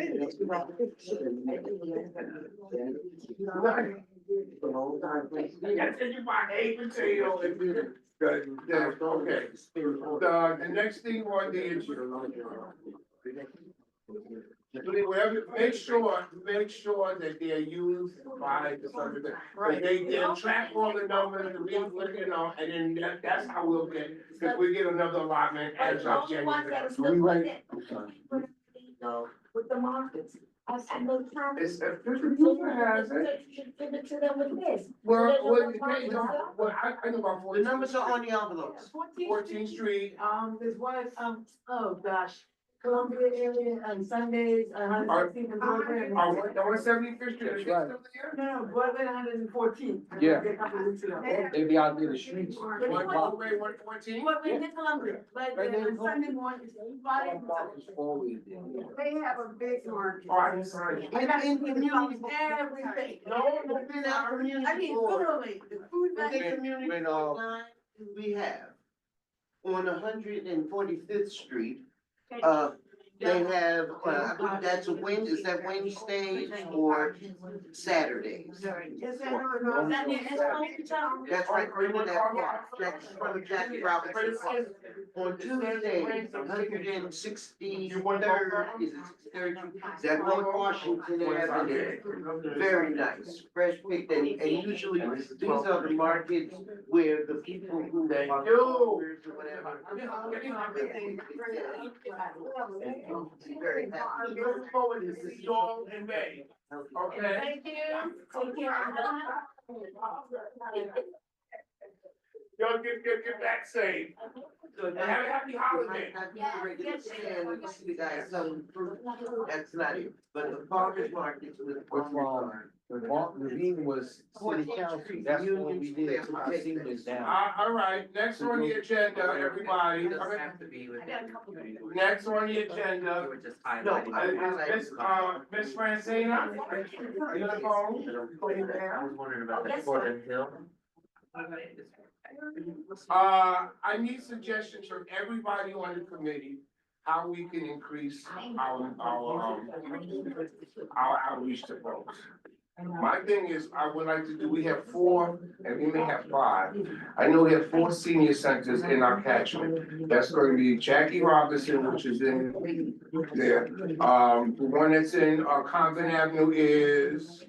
I tell you my hate material if you. Okay. The next thing on the agenda. Make sure that they're used by the Sunday. Right. They'll track all the numbers, the reading, and then that's how we'll get, because we get another allotment as of January. With the markets. And those times. It's a people has it. You should give it to them with this. Well, I know about The 14. numbers are on the envelopes. 14th Street. There's one, oh gosh, Columbia area on Sundays, 116th and Broadway. On 75th Street, is it Right. still there? No, Broadway 114. Yeah. A couple weeks ago. They be out there in the streets. 114? But we did Columbia, but Right there. on Sunday morning, it's Friday. Always there. They have a big market. Oh, I'm sorry. In community. Everything. No, within our community. I mean, board. literally, the food Within bank. community when, line, we have on 145th Street, They have, I believe that's a is that Wednesdays or Saturdays? Is that on? That's right, remember that part, that's from Jackie Robinson Park. On Tuesday, 163rd, is it 63rd? That North Washington Avenue. Very nice, fresh picked, and usually these are the markets where the people who are growers or whatever. Very happy. Look forward to the storm in May, okay? Thank you. Take care. Y'all get back safe. And have a happy holiday. That's not it, but the farmers markets with. Mark Levine was city council, that's what we did, took our seniors down. All right, next on the agenda, everybody. It doesn't have to be with. Next on the agenda. You were just No, highlighting. Miss Francina? Are you on the phone? I was wondering about that Gordon Hill. I need suggestions from everybody on the committee, how we can increase our outreach to folks. My thing is, I would like to do, we have 4, and we may have 5. I know we have 4 senior centers in our catchment. That's going to be Jackie Robinson, which is in there. The one that's in Convent Avenue is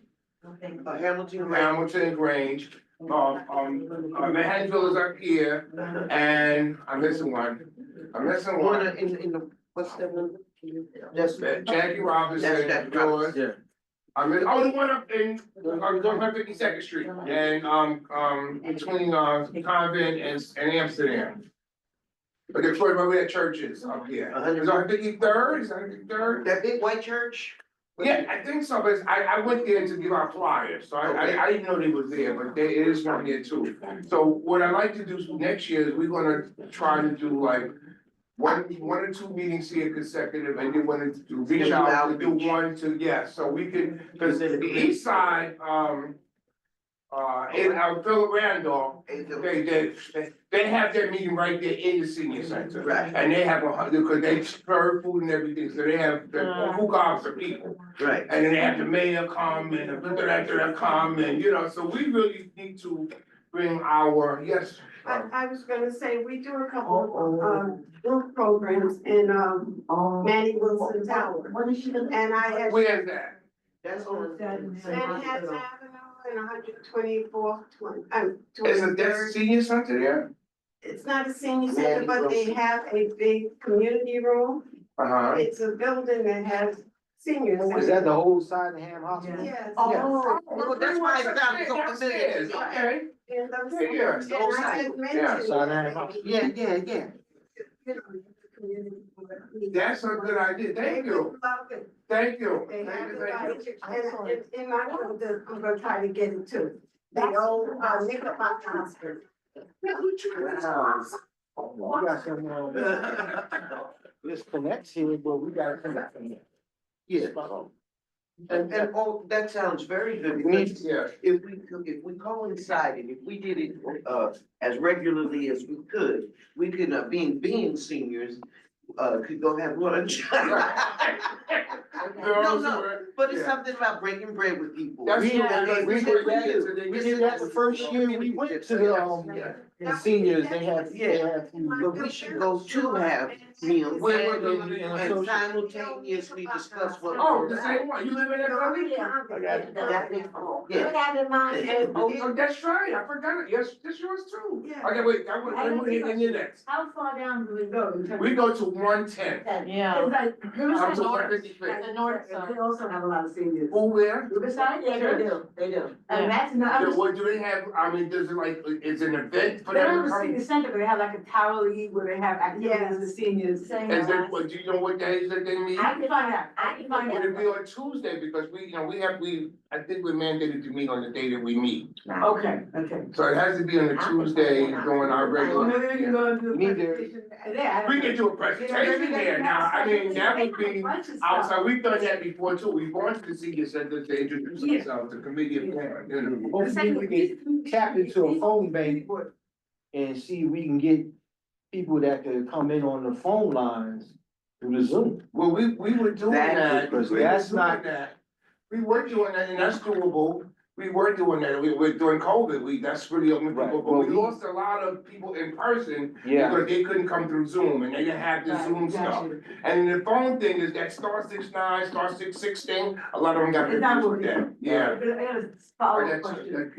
Hamilton Grange. Manhattanville is up here, and I'm missing one. One in the, what's that one? That's Jackie Robinson, That's yours. Yeah. The one up in, 152nd Street, and, between, Convent and Amsterdam. But they're where we had churches up here. Is that 53rd? Is that 53rd? That big white church? Yeah, I think so, but I went there to give out flyers, so I didn't know they was there, but it is one there too. So what I'd like to do next year is we're gonna try to do like one or 2 meetings here consecutive, and then want to reach out to do 1 to, yeah, so we can, cause the east side, in Philip Randolph, they have their meeting right there in the senior center. Right. And they have because they serve food and everything, so they have the who comes for people. Right. And then they have the mayor come and the director come and, so we really need to bring our, yes. I was gonna say, we do a couple, group programs in, Manny Wilson Tower. And I had. Where's that? That's on. Manhattan Avenue and 124th, Isn't that 23rd. senior center there? It's not a senior center, but they have a big community room. Uh-huh. It's a building that has seniors. Is that the whole side of Ham Hospital? Yes. Oh, that's why it sounds so familiar. Okay. And I'm Yeah, saying, yeah, and the whole I side. had mentioned. Side of Ham Hospital. Yeah. you know, the community room. That's a good idea. Thank They you. would love it. Thank you. They Thank have you, the thank you. right, and in my folder, I'm gonna try to get it too. The old, Knickerbocker Hospital. Wow. We got some, this connects here, but we gotta connect from there. Yeah. And that sounds very good, because Yeah. if we coincided, if we did it, as regularly as we could, being seniors, could go have lunch. No, but it's something about breaking bread with people. That's We true. we did that the first year we went to the seniors, they had food. But we should go to have meals Where and simultaneously discuss what. Oh, the same one. You live in that building? Yeah. have in mind. Oh, that's right. I forgot it. Yes, that's yours too. Yeah. Okay, wait, I want to hit in the next. How far down do we go? We go to 110. Yeah. I'm to 155. The north side. They also have a lot of seniors. Who where? Riverside, yeah, they do. Yeah. And that's not. What do they have? I mean, does it like, is it an event for They don't them to have a come? senior center, but they have like a tower league where they have activities with seniors. Is it, do you know what days that they meet? I can find out, I can find Would it be out. on Tuesday? Because I think we're mandated to meet on the day that we meet. Okay, okay. So it has to be on a Tuesday during our Well, regular. maybe we can go and do a Neither. presentation there. I don't We know. can do a presentation there now. I mean, that would be outside. We've done that before too. We've gone to the senior center to introduce Yeah. ourselves, the committee of, Hopefully we can tap into a phone bank and see if we can get people that could come in on the phone lines through the Zoom. Well, we were doing That- that. because We were that's doing not- that. We were doing that, and that's doable. We were doing that. We were during COVID. That's really open Right. people, but Well, we we- lost a lot of people in person Yeah, because they couldn't come through Zoom and they didn't have the Zoom stuff. And the phone thing is that *69, *66 thing, a lot of them got It's not confused with that. working. Yeah. I got a I follow-up got question.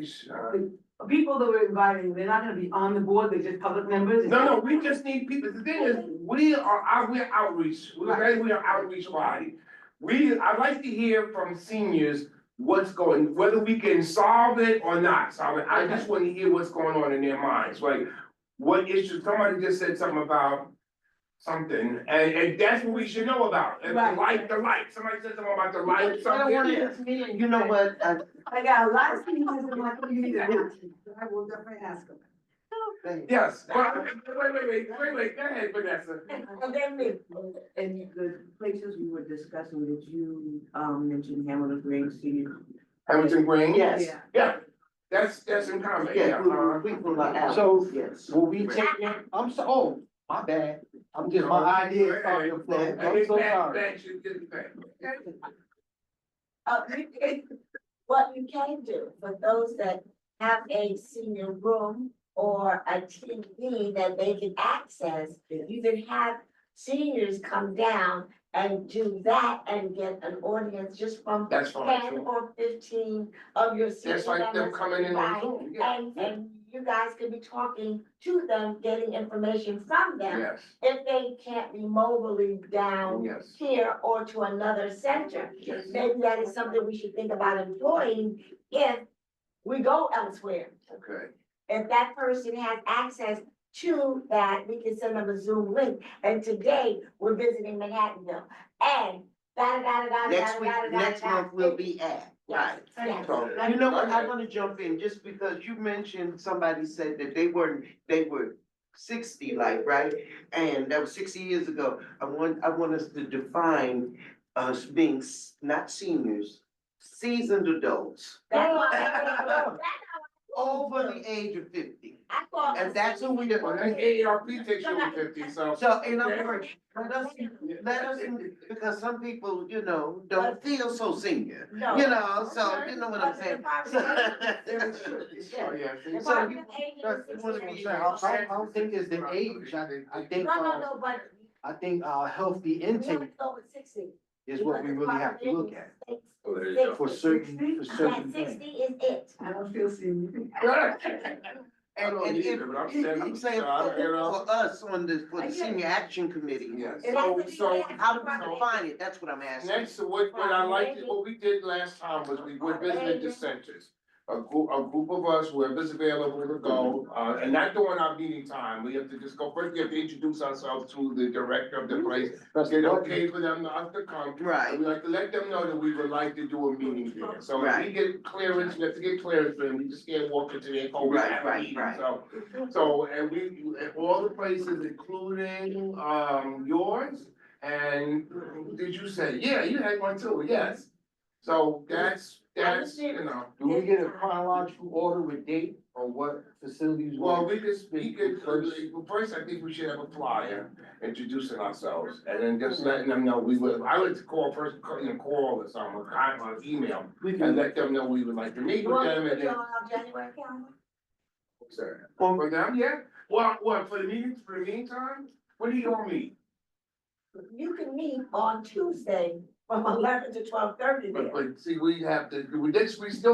you. People that we're inviting, they're not gonna be on the board, they're just public members? No, we just need people. The thing is, we're outreach. We're outreach body. I'd like to hear from seniors what's going, whether we can solve it or not solve it. I just want to hear what's going on in their minds, like, what issues, somebody just said something about something, and that's what we should know about. And the light, somebody said something about the light, I don't something. want this meeting, you know what, I got a lot of seniors in my community that want to, I will definitely ask them. Yes, well, wait, go ahead, Vanessa. And then in the places we were discussing, did you, mention Hamilton Green Senior? Hamilton Green? yes, Yeah, that's in common, yeah, yeah. we will not out. So- Yes. will we take, oh, my bad, my idea is starting to flow, I'm so sorry. What you can do for those that have a senior room or a TV that they can access, you can have seniors come down and do that and get an audience just from That's fine, 10 sure. or 15 of your senior Just like them members coming in on combined. Zoom, yeah. And you guys could be talking to them, getting information from them. Yes, If they can't be mobily down yes, here or to another center, yes. maybe that is something we should think about employing if we go elsewhere. Okay. If that person has access to that, we can send them a Zoom link. And today, we're visiting Manhattanville and Next month we'll be at, right. Yes. So, You know what, I wanna jump in, just because you mentioned, somebody said that they were 60, like, right? And that was 60 years ago. I want us to define us being not seniors, seasoned adults, That's why over the age of 50. I thought. And that's who we Well, are. that AARP takes you over 50, so. So, in other words, let us, because some people, don't feel so senior, No. so you know what I'm saying? Oh, yeah, see, So Department of Aging is That's what 60 I'm years saying, old. I don't think it's the age, I think, No, but I think, healthy we have intake to go with 60. is what we really have to look at, Oh, there you go. for certain Yeah, things. 60 is it. I don't feel senior. I don't And either, but I'm saying, I'm saying you know. for us for the senior action committee. Yes, And so, that's so, How do we define it? That's what I'm asking. next, what I liked, what we did last time was we visited the centers. A group of us, whoever's available to go, and not during our meeting time, we have to just go, first we have to introduce ourselves to the director of the place. Get okay for them to come. Right. And we like to let them know that we would like to do a meeting there, so if we Right. get clearance, we have to get clearance, and we just can't walk into their home. Right. So, and we, at all the places, including, yours, and did you say, yeah, you had one too, yes. So that's, Do we get a chronological order with date or what facilities? well, first, I think we should have a flyer introducing ourselves, and then just letting them know I would call or something, or email, and let them know we would like to meet You with want them, me to and put you then. on our January calendar? Sir, for them, yeah, what, for the meantime, when do you all meet? You can meet on Tuesday from 11 to 12:30 there. But see, we still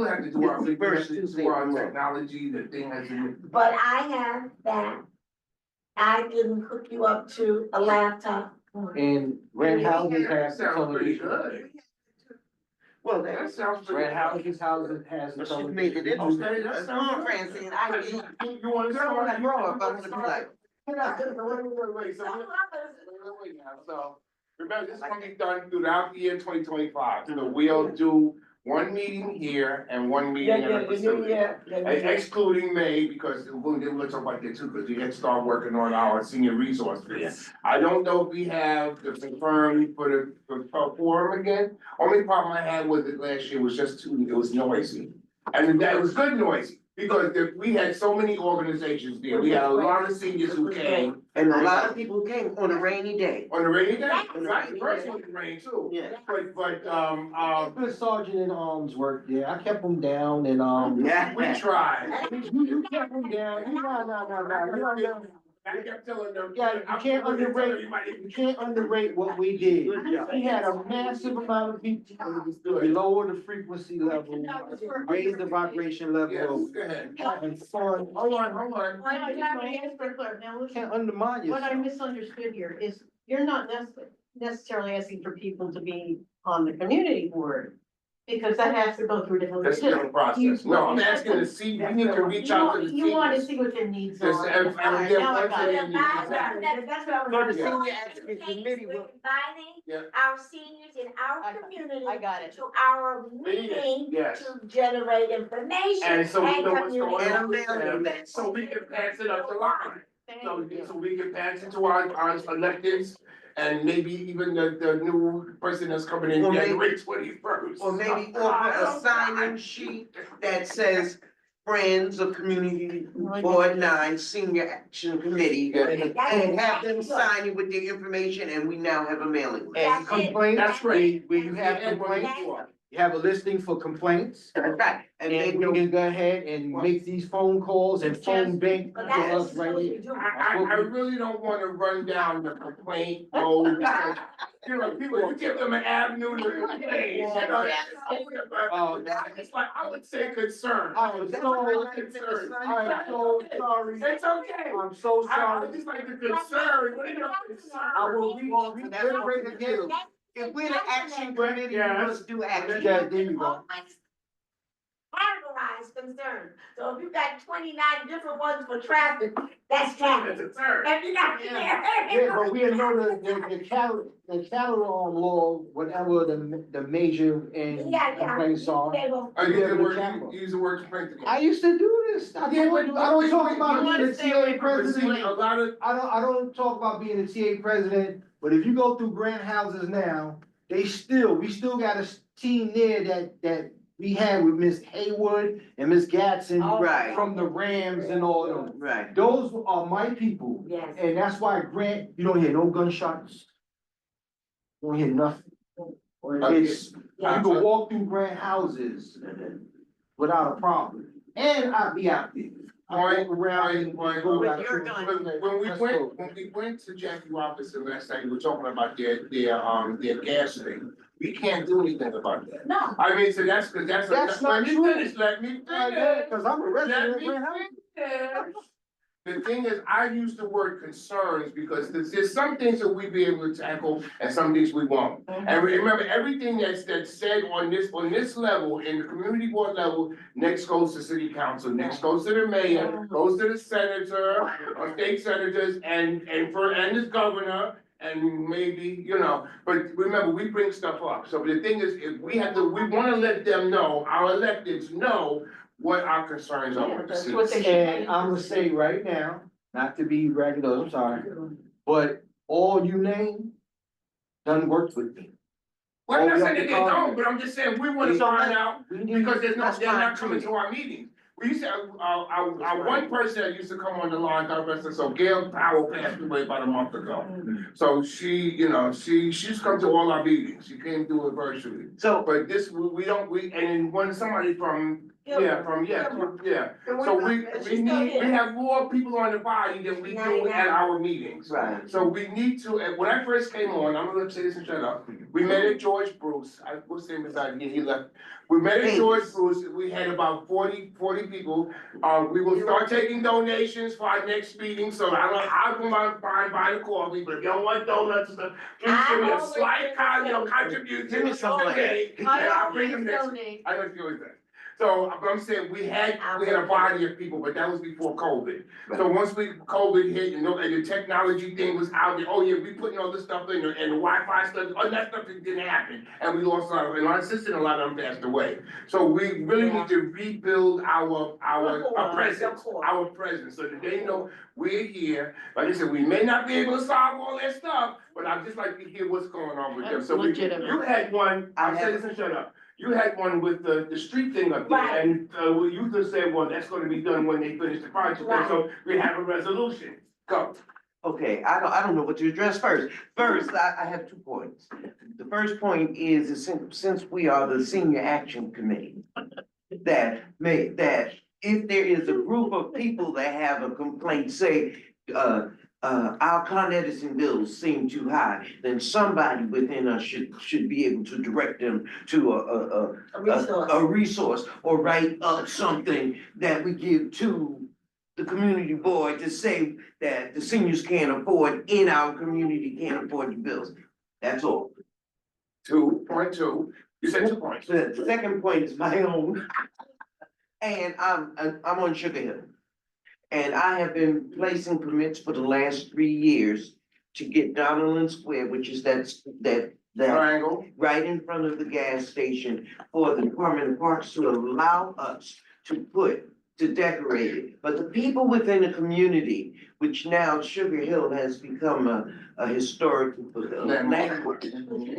have to do our, It's the first Tuesday do of our the month. technology, the thing has to. But I have that. I can hook you up to a laptop. And rent houses That has the sounds pretty television. good. Well, That sounds pretty. Rent houses has the Let's just television. make it interesting. Okay, that sounds Come on, Francine, I need, You wanna girl, when I start? grow up, I wanna be like, Wait, now, so, remember, this is gonna be done throughout the year 2025, so we'll do one meeting here and one meeting in the facility. Excluding May, because we'll talk about that too, because we had to start working on our senior resource base. I don't know if we have the confirmed for the forum again. Only problem I had with it last year was just it was noisy. And that was good noisy. Because we had so many organizations there, we had a lot of seniors who came And a lot of people came on a rainy day. on a rainy day, On a right, rainy first day. one was rain too. Yeah. But, Good sergeant in arms worked there. I kept him down and, Yeah. we tried. you kept him down. No. I kept telling them. Yeah, you can't underrate, you can't underrate what we did. Good job. We had a massive amount of people. We lowered the frequency level, raised the vibration Yes, level, go ahead. having fun. Hold on. Now, Can't undermine what I yourself. misunderstood here is you're not necessarily asking for people to be on the community board. Because that has to go through different. That's still a process. No, I'm asking to see, we need to reach out to the You want to seniors. see what their needs Just, are. and Alright, get now I one got for it. their needs. Exactly. That's what I was. So the Yeah. senior action committee We're will. inviting Yeah. our seniors in our I community got it. to our meeting Yes. to generate information And and so we know what's going communicate. on. So we can pass it up the line. So we can pass it to our electeds and maybe even the new person that's coming in Or maybe- January 21st. Or maybe offer a sign-in sheet that says Friends of Community Board 9 Senior Action Committee. And have them sign it with their information and we now have a mailing list. And complaints, That's great. where you have complaints, you have a listing for complaints. Right, and they And we know. can go ahead and make these phone calls and phone bank to us right here. I really don't wanna run down the complaint mode. You know, people, you give them an avenue to complain, you know? Oh, It's like, I would say concern. I am so, Concern. I am so sorry. It's okay. I'm so I sorry. just like the concern, what is your concern? I will reiterate again. If we're the action committee, we must do action. Yeah, there you go. Categorize concern. So if you got 29 different ones for traffic, that's traffic. It's a turn. If you got. Yeah, but we know the catalog law, whatever the major and complaints are. I use the word, you use the word complaint. I used to do this. I don't talk about being a TA A president. lot of, I don't talk about being a TA president, but if you go through grant houses now, we still got a team there that we had with Miss Haywood and Miss Gatson Right. from the Rams and all of them. Right. Those are my people. Yes. And that's why Grant, you don't hear no gunshots. You don't hear nothing. It's, you can walk through Grant houses without a problem. And I'll be out there. I walk around and go back. When we went to Jackie Robinson last night, we were talking about their gas thing. We can't do anything about that. No. I mean, so that's That's let not me true. finish, let me finish. Cause I'm a resident Let of me Grant House. finish. The thing is, I use the word concerns because there's some things that we be able to tackle and some things we won't. And remember, everything that's said on this level, in the community board level, next goes to city council, next goes to the mayor, goes to the senator, or state senators, and this governor, and maybe, but remember, we bring stuff up. So the thing is, if we wanna let them know, our electeds know what our concerns are with the That's city. what they should. And I'm gonna say right now, not to be regular, I'm sorry, but all you name done worked with me. Well, I'm not saying that they don't, but I'm just saying, we wanna find out, We need- because they're That's not fine, coming too. to our meetings. We used to, our one person that used to come on the line, God rest her soul, Gail Powell passed away about a month ago. So she's come to all our meetings, she came through it virtually. So, But this, and then when somebody from, so we have more people on the body than we do at our meetings. right. So we need to, when I first came on, I'm gonna say this and shut up, we met at George Bruce, what's his name beside me, he left. We met at George Bruce, we had about 40 people, we will start taking donations for our next meeting, so I don't know how to buy the coffee, but if you don't want donuts, please give me a slight contribution. Give me some money. Okay, and I'll bring them next. I know you always that. So, but I'm saying, we had a body of people, but that was before COVID. So once COVID hit and the technology thing was out there, we putting all this stuff in there, and the Wi-Fi stuff, all that stuff didn't happen. And we lost and our assistant, a lot of them passed away. So we really need to rebuild our presence, so that they know we're here. Like I said, we may not be able to solve all that stuff, but I'd just like to hear what's going on with them. So you had one, I'll say this and shut up. you had one with the street thing up there, Right. and, we used to say, well, that's gonna be done when they finish the project, Right. so we have a resolution. Go. Okay, I don't know what to address first. First, I have 2 points. The first point is since we are the senior action committee, that if there is a group of people that have a complaint, say, our Con Edison bills seem too high, then somebody within us should be able to direct them to A resource. a resource or write up something that we give to the community board to say that the seniors can't afford, in our community can't afford the bills. That's all. 2.2, you said 2 points. The second point is my own. And I'm on Sugar Hill. And I have been placing permits for the last 3 years to get Donelson Square, which is that Triangle. right in front of the gas station for the Department of Parks to allow us to decorate it. But the people within the community, which now Sugar Hill has become a historic landmark,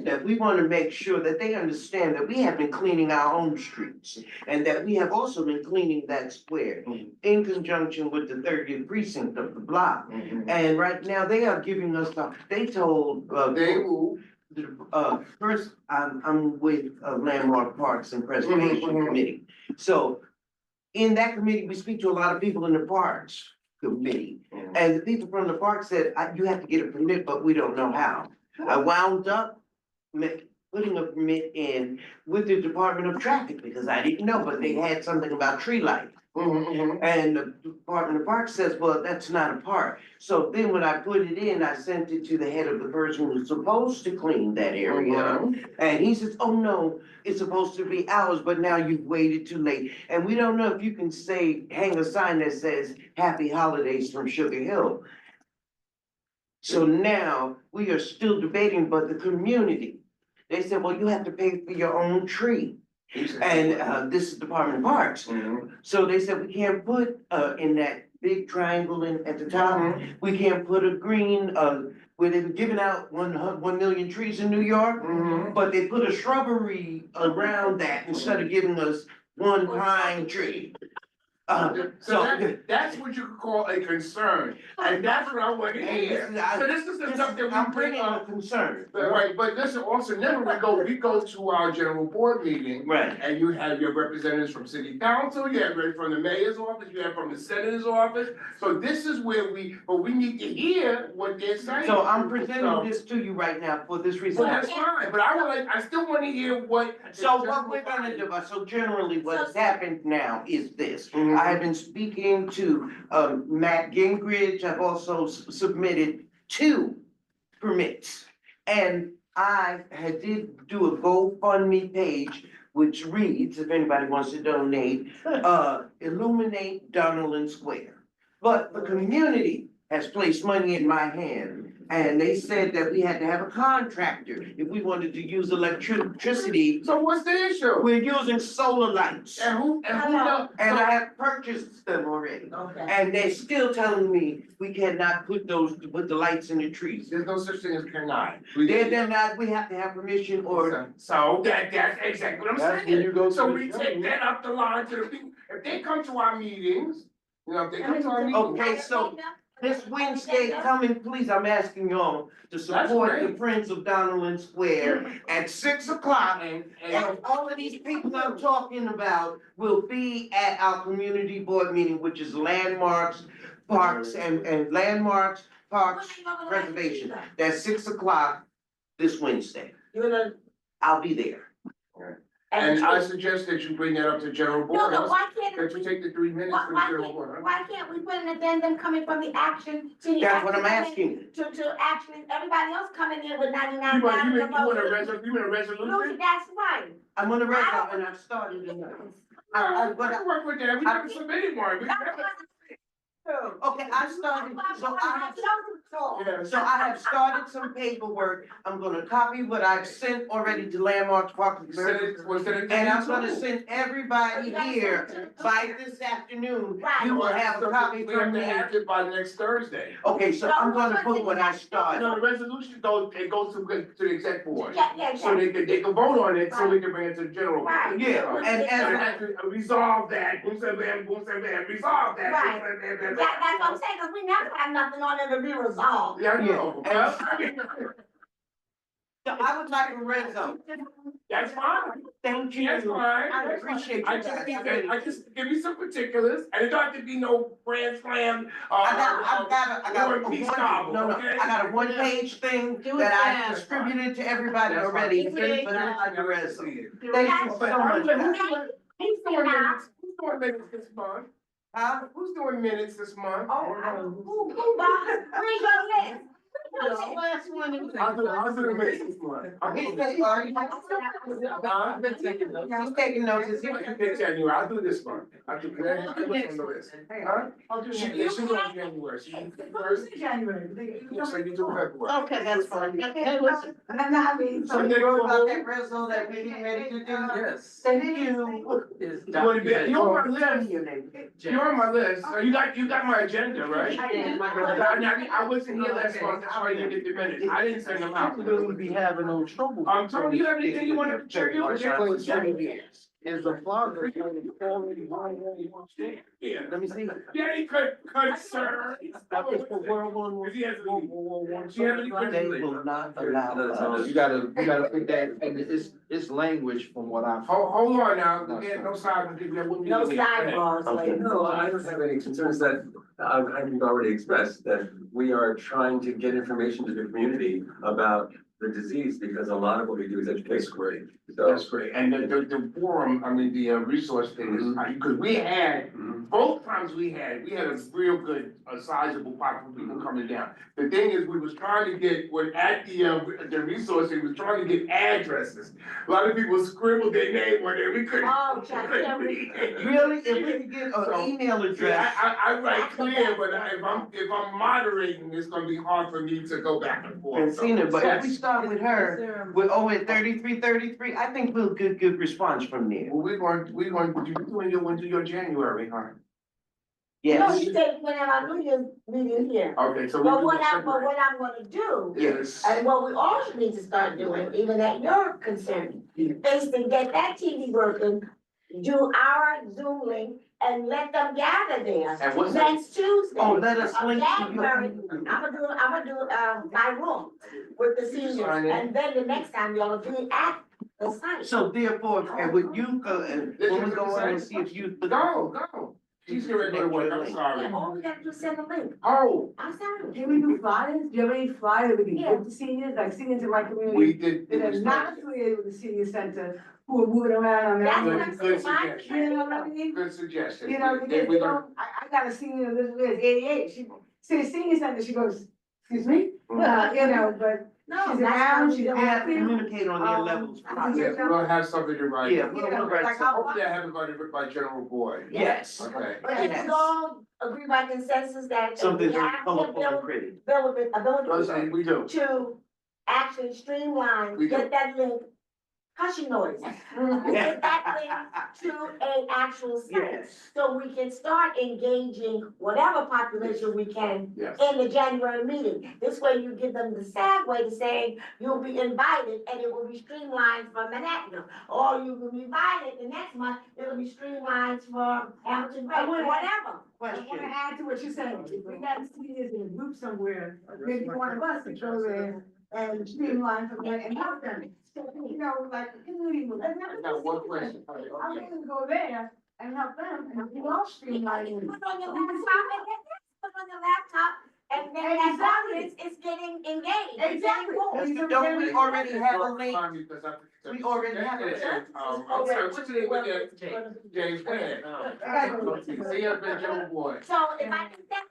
that we want to make sure that they understand that we have been cleaning our own streets and that we have also been cleaning that square in conjunction with the 30th precinct of the block. And right now, they are giving us, they told, They move. first, I'm with Landmark Parks and Preservation Mhm. Committee. So in that committee, we speak to a lot of people in the parks committee. And the people from the park said, you have to get a permit, but we don't know how. I wound up putting a permit in with the Department of Traffic because I didn't know, but they had something about tree light. And the Department of Parks says, well, that's not a park. So then when I put it in, I sent it to the head of the person who's supposed to clean that area. And he says, oh no, it's supposed to be ours, but now you've waited too late. And we don't know if you can hang a sign that says Happy Holidays from Sugar Hill. So now we are still debating, but the community, they said, well, you have to pay for your own tree. And this is Department of Parks. So they said, we can't put in that big triangle at the top, we can't put a green, where they were giving out 1 million trees in New York, but they put a shrubbery around that instead of giving us 1 pine tree. So that's what you could call a concern, and that's what I want to hear. So this is the stuff that I'm we bring bringing a up. concern. Right, but listen, also, never we go to our general board meeting. Right. And you have your representatives from city council, you have from the mayor's office, you have from the senator's office. So this is where but we need to hear what they're saying. So I'm presenting this to you right now for this reason. Well, that's fine, but I still want to hear what. So what we're gonna do, so generally what's happened now is this. I have been speaking to Matt Gingrich. I've also submitted 2 permits. And I did do a GoFundMe page, which reads, if anybody wants to donate, Illuminate Donelson Square. But the community has placed money in my hand. And they said that we had to have a contractor if we wanted to use electricity. So what's the issue? We're using solar lights. And who knows? And I have purchased them already. Okay. And they're still telling me we cannot put the lights in the trees. There's no such thing as cannot. They're not, we have to have permission or. So that's exactly what I'm That's saying. when you go to So the we show. take that up the line to the people, if they come to our meetings, if they come to our meetings. Okay, so this Wednesday, coming, please, I'm asking y'all to support the great. Friends of Donelson Square at 6 o'clock. And all of these people I'm talking about will be at our community board meeting, which is Landmarks, Parks and Landmarks, Parks, Preservation. That's 6 o'clock this Wednesday. You're gonna, I'll be there. And I suggest that you bring that up to general board, no, why can't, that you take the 3 minutes for the general board. why can't we put an addendum coming from the action to the. That's what I'm action asking. To actually, everybody else coming in with 99. You want a resolution? No, that's right. I'm gonna read that and I've started tonight. I can work with that, we never submitted one. Okay, I started, so I. So I have started some paperwork. I'm gonna copy what I've sent already to Landmarks Park. Was it? And I'm gonna send everybody here by this afternoon. You will have a copy We have from to me. have it by next Thursday. Okay, so I'm gonna put what I started. No, the resolution goes, it goes to the exec board. Yeah, So they can vote on it, so we can bring it to the general. Right. Yeah, and And as, have to resolve that, boom, resolve that. Right. That's what I'm saying, cause we never have nothing on it to be resolved. Yeah, I know. Yeah. Well, I mean, so I would like a resume. that's fine. Thank you. That's fine. I appreciate you I guys. just need to, I just give me some particulars, and it don't have to be no grand slam, I got War a and Peace one, novel, no, okay? I got a one-page thing Do it that I fast. distributed to everybody That's fine. already, Do but it I like a Never resume. see it. Thank you But so much. who's doing minutes, who's doing minutes this month? Huh? Who's doing minutes this month? Who, Bob, where's your list? The last one. is- I'll do the minutes this month. He's taking notes. Is he- I can pick January, I'll do this month. I'll do, I'll do it on the list. Huh? I'll do She, it. yeah, she's on January, she first, January. yeah, so you do February. Okay, that's fine. Okay, listen. I'm not being. So You next wrote about one, that resume that we getting ready to do? Yes. Thank you. Is You're on my Tell me list, your name. you're on my list, so you got my agenda, right? I did. I wasn't here last month, that's why you didn't get the minutes, I didn't send them out. We'll be having no trouble. Tony, you have anything you wanna contribute? Is the father already Yeah. Let me see. Yeah, any concern? After the World War If he has World any- War One. Do you have any They questions? will not allow us. You gotta put that, and it's language from what I've. Hold on now, we had no side people that wouldn't be. No sidebars, Okay, like. no, I don't have any concerns that I've already expressed, that we are trying to get information to the community about the disease, because a lot of what we do is education. Great. So, That's great, and the forum, I mean, the resource thing is, because we had, both times we had a real good, sizable pop of people coming down. The thing is, we was trying to get, when at the resource, we was trying to get addresses. A lot of people scribbled their name on there, we couldn't. Oh, check, couldn't yeah, read it. Really, if we could get So, an email Yeah, address. I write clear, but if I'm moderating, it's gonna be hard for me to go back and forth. So, Francina, but if we yes. start with her, with at 33, I think we'll get good response from there. Well, we're going, you do your January, huh? No, Yes, you said when have our New Year's meeting here. Okay, so. But we what do I'm February. gonna do, Yes. and what we also need to start doing, even at your concern, is to get that TV working, do our Zoom link, and let them gather there. And what's that? Next Tuesday. Oh, let us link to you. January, I'm gonna do, my room with the seniors, Sign in. and then the next time y'all do it at the site. so therefore, and would you go, when we go on and see if you. Go. She's getting ready to go to work, I'm Yeah, sorry. all we gotta do is send a link, Oh, I'm sorry. Can we do flyers? Do you have any flyers we can give to seniors, like seniors in my community? we did. That are not affiliated with the senior center, who are moving around on That's their what own. I'm Good saying, my. suggestion. You know what I mean? Good suggestion. You know, Yeah, because, we you gonna- know, I got a senior, this is 88, she, see, the senior center, she goes, excuse me? You know, but No, she's that's around, what she's We have to happy. communicate on their levels. Yeah, we'll have something to write. Yeah, we'll write Like, something. Hopefully I have it by General Boyd. Yes. Okay. But if we all agree by consensus that if Something we to have come the up on the credit. Listen, we do. to actually streamline, We do. get that link, hushing noise. Get that link to an actual site, Yes. so we can start engaging whatever population we can Yes. in the January meeting. This way you give them the segue to saying you'll be invited and it will be streamlined from Manhattan. Or you will be invited the next month, it'll be streamlined from Hamilton Gray, whatever. I wanna Question. add to what you said, if we got seniors in a group somewhere, maybe one of us could go there and streamline from there and help them. So, you know, like a community move. I got one question. I'm willing to go there and help them, and we all streamline. Put it on your laptop and put it on your laptop, and then that Exactly. audience is getting engaged. it's getting Exactly. moved. Don't we already have a link? We We already have it. I'm sorry, what's the name of that? James Wynn. He has been General Boyd. So if I can set,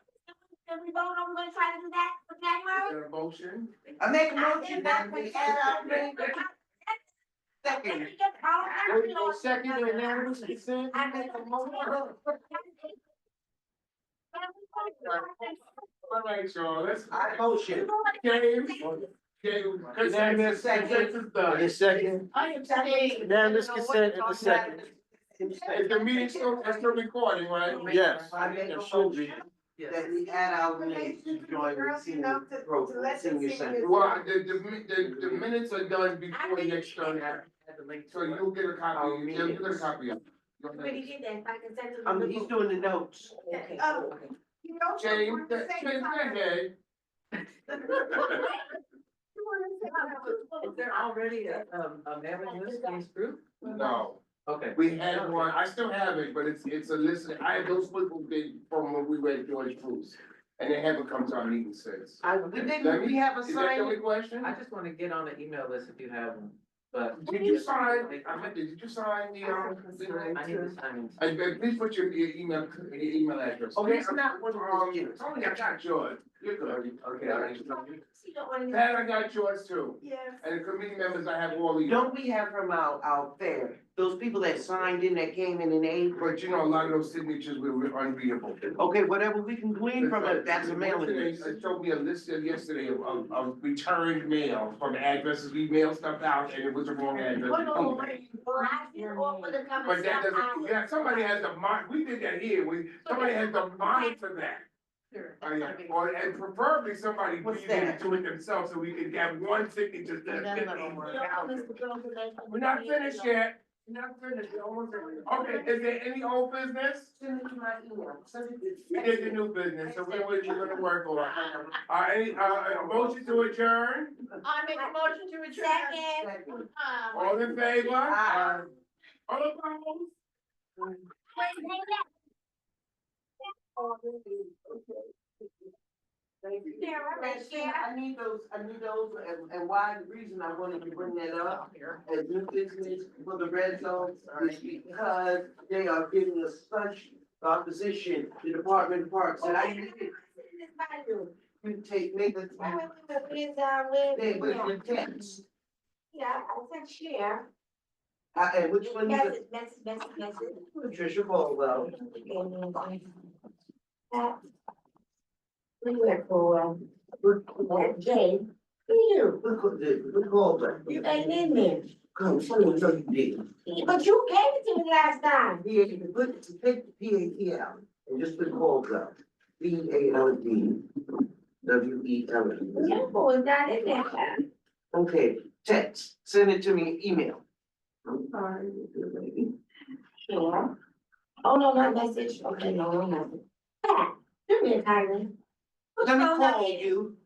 can we vote on, we're gonna try to do that for Is January? there a motion? I make a motion that we add our link. Second. Second, unanimous consent? I make a motion. All right, y'all, let's. Motion. James, James, Unanimous consensus done. In a second. I am saying. Unanimous consent in a second. Is the meeting still recording, right? Yes. I make a It should be. motion that we add our names to join the senior program, senior center. Well, the minutes are done before the next turn, so you'll get a copy, you'll get a copy of it. Already did that, if I can send them. He's doing the notes. Okay. You know, James, someone say James, go something. ahead. You wanna say something? Is there already a mailing list in this group? No, Okay. we had one, I still have it, but it's a list, I have those people did from when we read George Bruce. And they haven't come to our meeting since. Didn't we have a Is that the only sign? question? I just wanna get on the email list if you have them, but. Did you sign, did you sign the, I need to sign. please put your email address. Okay, it's not one of Tony, I got yours, you're good. Okay, all right. You don't wanna- Pat, I got yours too, Yes. and the committee members, I have all these. Don't we have from our fair, those people that signed in, that came in April? But you know, a lot of those signatures were unreadable. Okay, whatever we can glean from it, that's a mailing list. It showed me a list yesterday of returned mail from addresses, we mailed stuff out and it was the wrong address. Well, I did offer to come and But that stop doesn't, out. yeah, somebody has to we did that here, somebody has to monitor that. Sure. Yeah, or, and preferably somebody What's breathe that? into it themselves so we can have one signature. And then that'll work. You know, Mr. Johnson, they- We're not finished yet, we're not finished, we're almost finished. Okay, is there any old business? Send it to my email, send it to. We did the new business, so we're gonna work on it. Any, a motion to adjourn, I make a motion to adjourn. Second. all in favor? Aye. All opposed? Thank you. Sarah, Francine, I need those, and why, the reason I wanted to bring that up as new business for the red zone is because they are giving us such opposition, the Department of Parks, and I need you take, make a. They was the text, Yeah, I said share. and which one is it? Message. Patricia Caldwell. We went for, Jay, who you? Who called her? You ain't in there. Come, someone know you did. But you gave it to me last time. Take the P-A-T out, and just put Caldwell. B-A-L-D. W-E-L-L. Your boy got in there. Okay, text, send it to me, email. I'm sorry. Sure. Oh, no, not message. Okay, no message. Pat, do me a kindly. What's Let me wrong with call me? you.